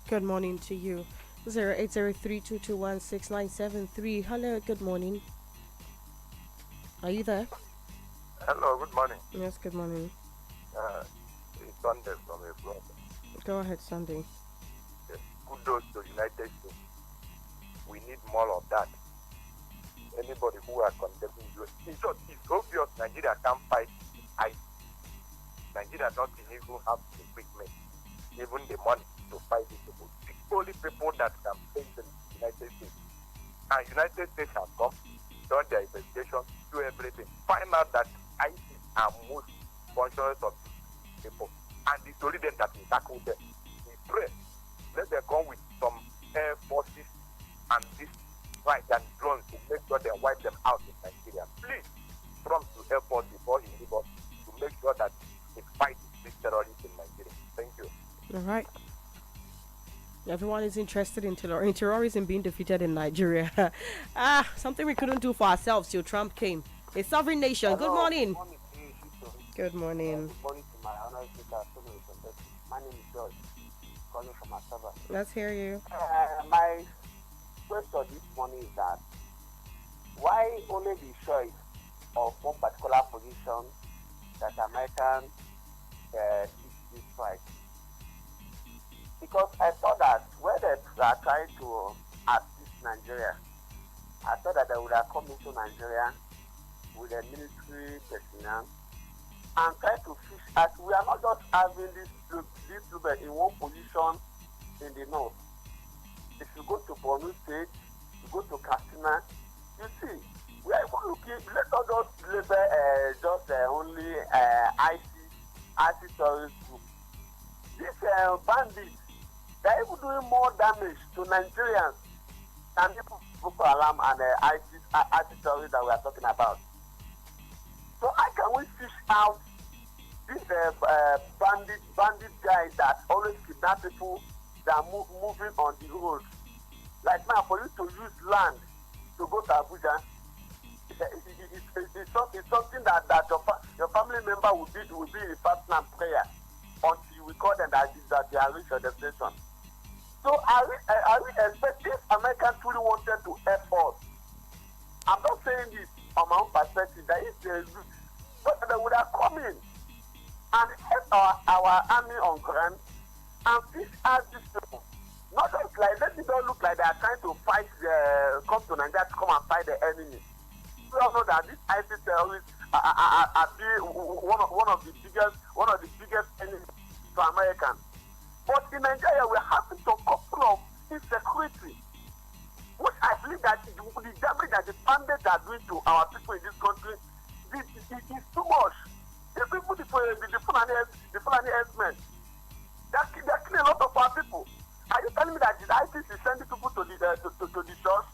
Good morning to you. 0803-221-6973. Hello, good morning. Are you there? Hello, good morning. Yes, good morning. It's Sunday from your brother. Go ahead, Sunday. Yes. Kudos to United States. We need more of that. Anybody who are condemning you, it's obvious Nigeria can't fight ISIS. Nigeria not even have the equipment, even the money to fight these people. The only people that can face the United States. And United States have come, done their investigation, do everything. Find out that ISIS are most conscious of people. And it's only them that will tackle them. We pray. Let them come with some air forces and this right and drones to make sure they wipe them out in Nigeria. Please, Trump to help us before he leaves us to make sure that he fights these terrorists in Nigeria. Thank you. All right. Everyone is interested in terrorism being defeated in Nigeria. Something we couldn't do for ourselves till Trump came. A sovereign nation. Hello. Good morning. Good morning. Good morning to my honor speaker. My name is George, calling from Asaba. Let's hear you. My question this morning is that why only the choice of one particular position that American this strike? Because I thought that when they are trying to assist Nigeria, I thought that they would have come into Nigeria with a military personnel and try to fish as we are not just having this troops in one position in the north. If you go to Borno State, go to Katsina. You see, we are even looking, let us just label only IC terrorist group. These bandits, they are even doing more damage to Nigerians than people Boko Haram and IC terrorists that we are talking about. So how can we fish out these bandit guys that always kidnap people that are moving on the road? Like now, for you to use land to go to Abuja, it's something that your family member will be in fasting and prayer until we call them that they are reached your destination. So I expect if Americans truly wanted to help us, I'm not saying this on my own perspective, that if they would have come in and help our army on ground and fish out these people. Not just like, let it don't look like they are trying to fight come to Nigeria to come and fight the enemy. We all know that these ISIS terrorists are one of the biggest enemies to Americans. But in Nigeria, we're having some couple of insecurity, which I believe that the damage that the bandits are doing to our people in this country is too much. The people, the Fulani herdsmen, they're killing a lot of our people. Are you telling me that the ISIS is sending people to the church?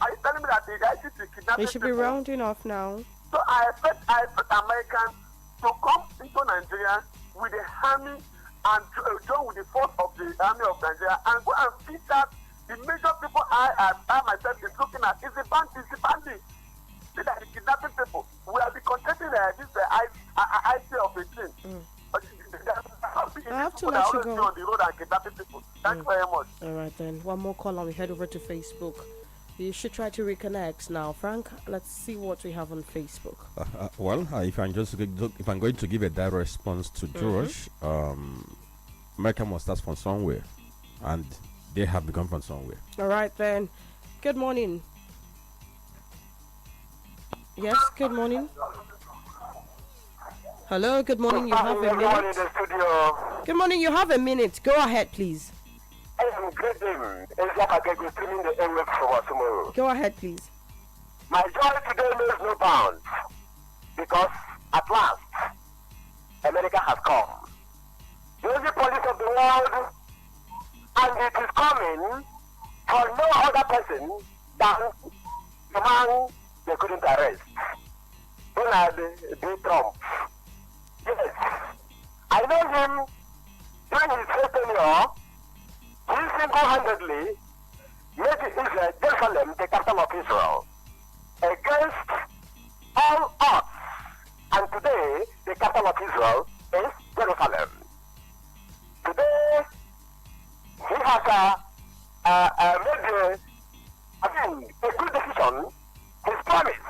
Are you telling me that the ISIS is kidnapping We should be rounding off now. So I expect Americans to come into Nigeria with the army and join with the force of the army of Nigeria and go and feed out the major people I myself is looking at. Is the bandits. See that the kidnapping people. We have been contesting this IC of 18. I have to let you go. On the road and kidnapping people. Thank you very much. All right then. One more call and we head over to Facebook. You should try to reconnect now, Frank. Let's see what we have on Facebook. If I'm going to give a direct response to George, America must start from somewhere, and they have begun from somewhere. All right then. Good morning. Yes. Good morning. Hello. Good morning. You have a minute. Good morning, the studio. Good morning. You have a minute. Go ahead, please. I am greeting. It's like I can be streaming the airwaves for tomorrow. Go ahead, please. My joy today knows no bounds because at last America has come. The only police of the world, and it is coming for no other person than the man they couldn't arrest, Donald J. Trump. Yes, I know him during his first tenure. He single-handedly made Israel, Jerusalem, the capital of Israel, against all odds. And today, the capital of Israel is Jerusalem. Today, he has made a good decision, his promise,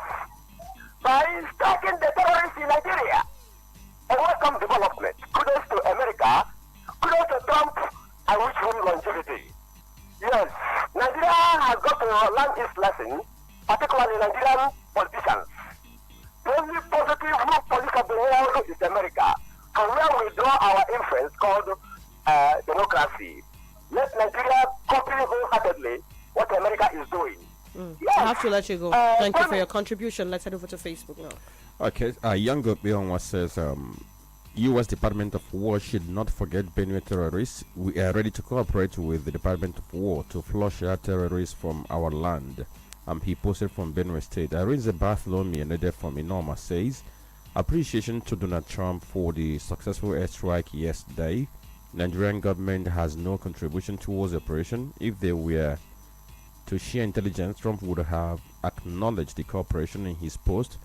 by striking the terrorists in Nigeria. A welcome development. Kudos to America. Kudos to Trump. I wish him longevity. Yes, Nigeria has got to learn its lesson, particularly Nigerian politicians. The only positive police of the world is America, from where we draw our influence called democracy. Let Nigeria copy wholeheartedly what America is doing. Yes. I have to let you go. Thank you for your contribution. Let's head over to Facebook now. Okay, young Beyonwa says, U.S. Department of War should not forget Benue terrorists. We are ready to cooperate with the Department of War to flush out terrorists from our land. He posted from Benue State. Irene Bartholomew, another from Inoma, says, appreciation to Donald Trump for the successful airstrike yesterday. Nigerian government has no contribution towards the operation. If they were to share intelligence, Trump would have acknowledged the cooperation in his post,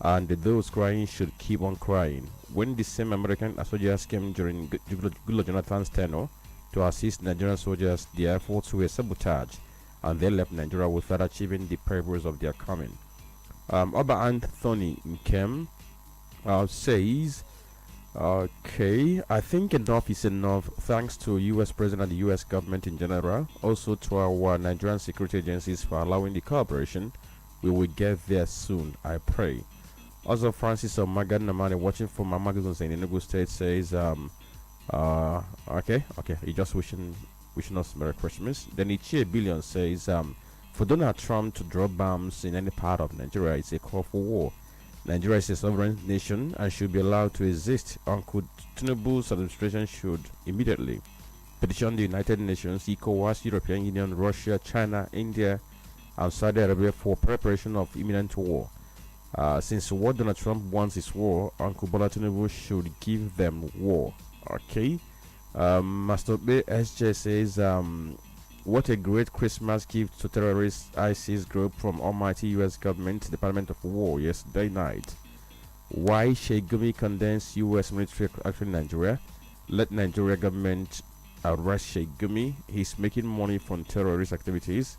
and those crying should keep on crying. When the same American soldiers came during Goodluck Jonathan's tenure to assist Nigerian soldiers, their efforts were sabotaged, and they left Nigeria without achieving the purpose of their coming. Oba Anthony Nkem says, okay, I think enough is enough. Thanks to U.S. President and the U.S. government in general, also to our Nigerian security agencies for allowing the cooperation. We will get there soon, I pray. Also, Francis Omagan Namani, watching from Mama Guzons in Enugu State, says, okay, he just wishing us Merry Christmas. Then Ichie Billion says, For Donald Trump to drop bombs in any part of Nigeria is a call for war. Nigeria is a sovereign nation and should be allowed to exist. Uncle Tinubu's administration should immediately petition the United Nations, ECOWAS, European Union, Russia, China, India, and Saudi Arabia for preparation of imminent war. Since what Donald Trump wants is war, Uncle Bola Tinubu should give them war. Okay. Master B SJ says, what a great Christmas gift to terrorist ISIS group from almighty US government, Department of War yesterday night. Why Sheikh Gumi condemns US military action in Nigeria? Let Nigeria government arrest Sheikh Gumi. He's making money from terrorist activities.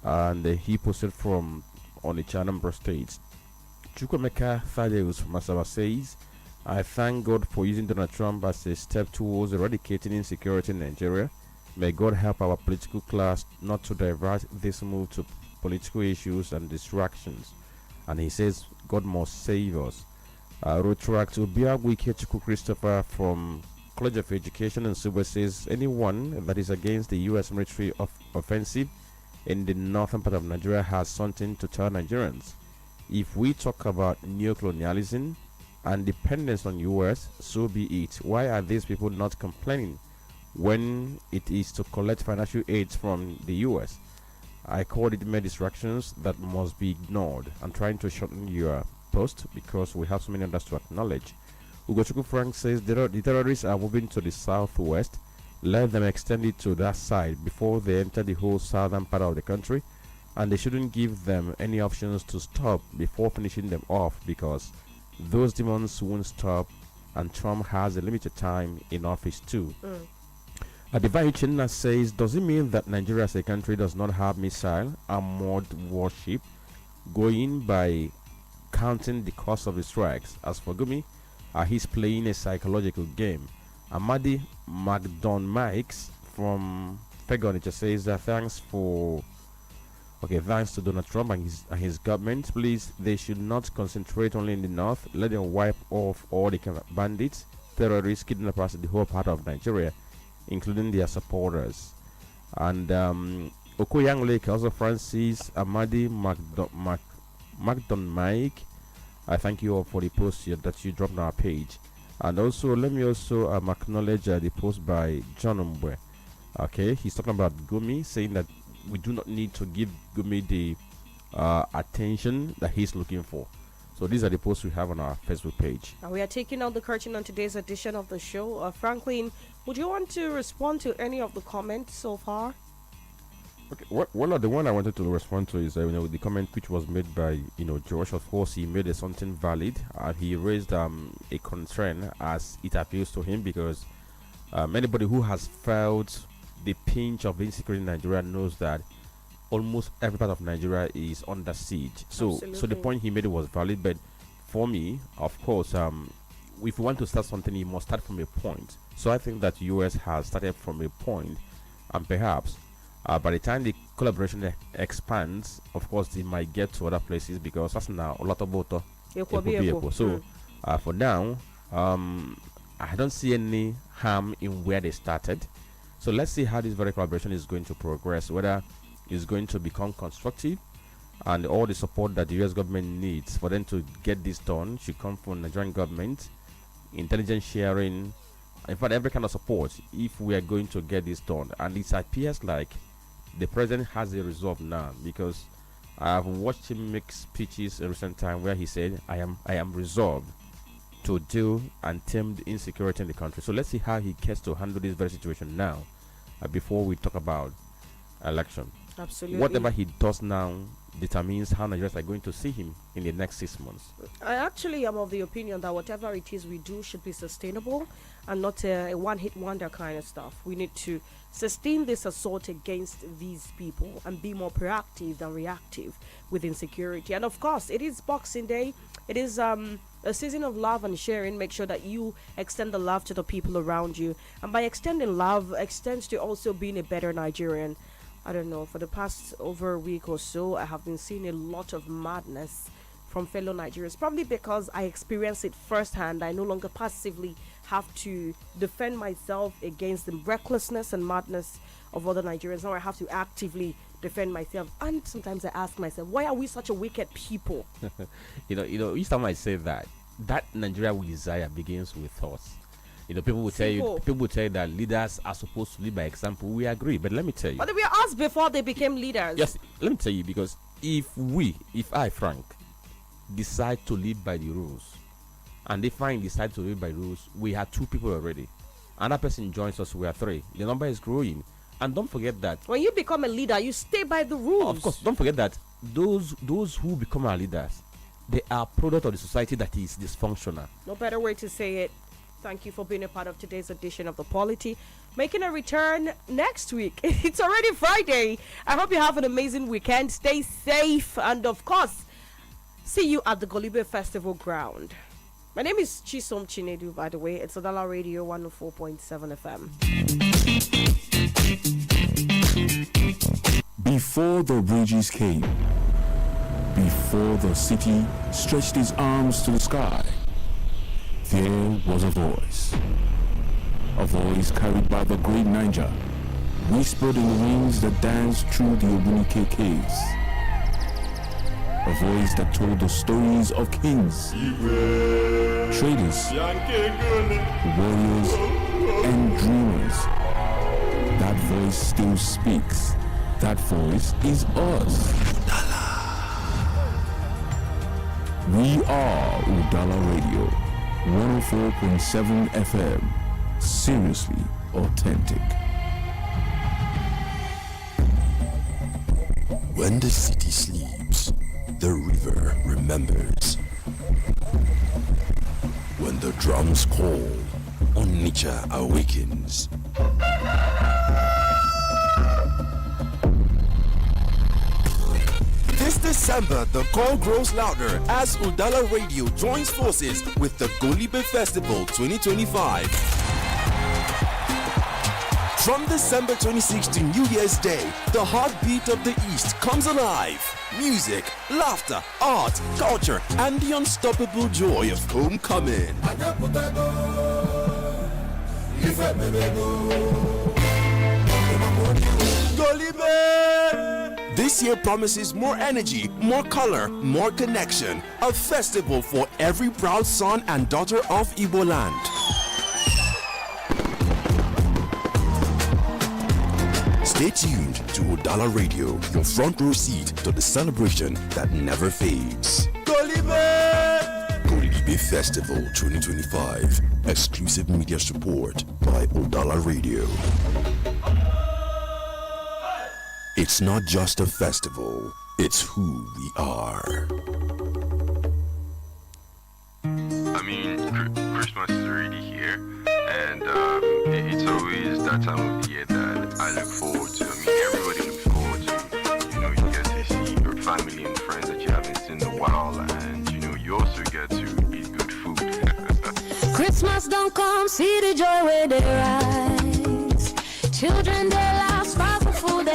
And he posted from Onitsha, Anambra State. Chukwemeka Thaddeus from Masaba says, I thank God for using Donald Trump as a step towards eradicating insecurity in Nigeria. May God help our political class not to divert this move to political issues and distractions. And he says, God must save us. Rotract Ubia Wike Chukwu Christopher from College of Education in Suba says, anyone that is against the U.S. military offensive in the northern part of Nigeria has something to tell Nigerians. If we talk about neocolonialism and dependence on US, so be it. Why are these people not complaining when it is to collect financial aid from the US? I call it mere distractions that must be ignored. I'm trying to shorten your post because we have so many others to acknowledge. Ugochukwu Frank says the terrorists are moving to the southwest. Let them extend it to that side before they enter the whole southern part of the country, and they shouldn't give them any options to stop before finishing them off, because those demons won't stop, and Trump has a limited time in office too. Adivayu Chinna says, does it mean that Nigeria as a country does not have missile armored warship? Going by counting the cost of the strikes. As for Gumi, he's playing a psychological game. Amadi McDon Mikes from Onitsha says that thanks to Donald Trump and his government. Please, they should not concentrate only in the north. Let them wipe off all the bandits, terrorists, kidnappers in the whole part of Nigeria, including their supporters. And Okoyang Lake, also Francis Amadi McDon Mike, I thank you all for the post here that you dropped on our page. And also, let me also acknowledge the post by John Umbwe. Okay, he's talking about Gumi, saying that we do not need to give Gumi the attention that he's looking for. So these are the posts we have on our Facebook page. We are taking out the curtain on today's edition of the show. Franklin, would you want to respond to any of the comments so far? Okay, well, the one I wanted to respond to is the comment which was made by Josh. Of course, he made something valid. He raised a concern as it appeals to him, because anybody who has felt the pinch of insecurity in Nigeria knows that almost every part of Nigeria is under siege. So the point he made was valid. But for me, of course, if you want to start something, you must start from a point. So I think that US has started from a point, and perhaps by the time the collaboration expands, of course, they might get to other places, because that's now a lot of voter. So for now, I don't see any harm in where they started. So let's see how this very collaboration is going to progress, whether it's going to become constructive, and all the support that the US government needs for them to get this done should come from the Nigerian government, intelligence sharing, in fact, every kind of support if we are going to get this done. And it appears like the president has a resolve now, because I have watched him make speeches in recent time where he said, I am resolved to deal and tame the insecurity in the country. So let's see how he gets to handle this very situation now, before we talk about election. Absolutely. Whatever he does now determines how Nigerians are going to see him in the next 6 months. I actually am of the opinion that whatever it is we do should be sustainable and not a one-hit wonder kind of stuff. We need to sustain this assault against these people and be more proactive than reactive with insecurity. And of course, it is Boxing Day. It is a season of love and sharing. Make sure that you extend the love to the people around you. And by extending love, extends to also being a better Nigerian. I don't know, for the past over a week or so, I have been seeing a lot of madness from fellow Nigerians, probably because I experience it firsthand. I no longer passively have to defend myself against the recklessness and madness of other Nigerians. Now I have to actively defend myself. And sometimes I ask myself, why are we such a wicked people? Each time I say that Nigeria we desire begins with us. People will tell you that leaders are supposed to lead by example. We agree, but let me tell you. But they were asked before they became leaders. Yes, let me tell you, because if I, Frank, decide to live by the rules, and if I decide to live by rules, we have 2 people already. Another person joins us, we are 3. The number is growing. And don't forget that when you become a leader, you stay by the rules. Of course, don't forget that those who become our leaders, they are product of the society that is dysfunctional. No better way to say it. Thank you for being a part of today's edition of the Polity. Making a return next week. It's already Friday. I hope you have an amazing weekend. Stay safe, and of course, see you at the Golibe Festival ground. My name is Chisom Chinedu, by the way. It's Udala Radio 104.7 FM. Before the bridges came, before the city stretched its arms to the sky, there was a voice carried by the great Niger, whispered in the winds that danced through the Obunike caves. A voice that told the stories of kings, traders, warriors, and dreamers. That voice still speaks. That voice is us. We are Udala Radio, 104.7 FM. Seriously authentic. When the city sleeps, the river remembers. When the drums call, Onitsha awakens. This December, the call grows louder as Udala Radio joins forces with the Golibe Festival 2025. From December 26th to New Year's Day, the heartbeat of the East comes alive. Music, laughter, art, culture, and the unstoppable joy of homecoming. This year promises more energy, more color, more connection. A festival for every proud son and daughter of Igbo land. Stay tuned to Udala Radio, your front row seat to the celebration that never fades. Golibe Festival 2025. Exclusive media support by Udala Radio. It's not just a festival, it's who we are. I mean, Christmas is already here, and it's always that time of the year that I look forward to. I mean, everybody looks forward to. You get to see your family and friends that you haven't seen in a while, and you also get to eat good food. Christmas don't come, see the joy where they rise. Children they laugh, sparkle food they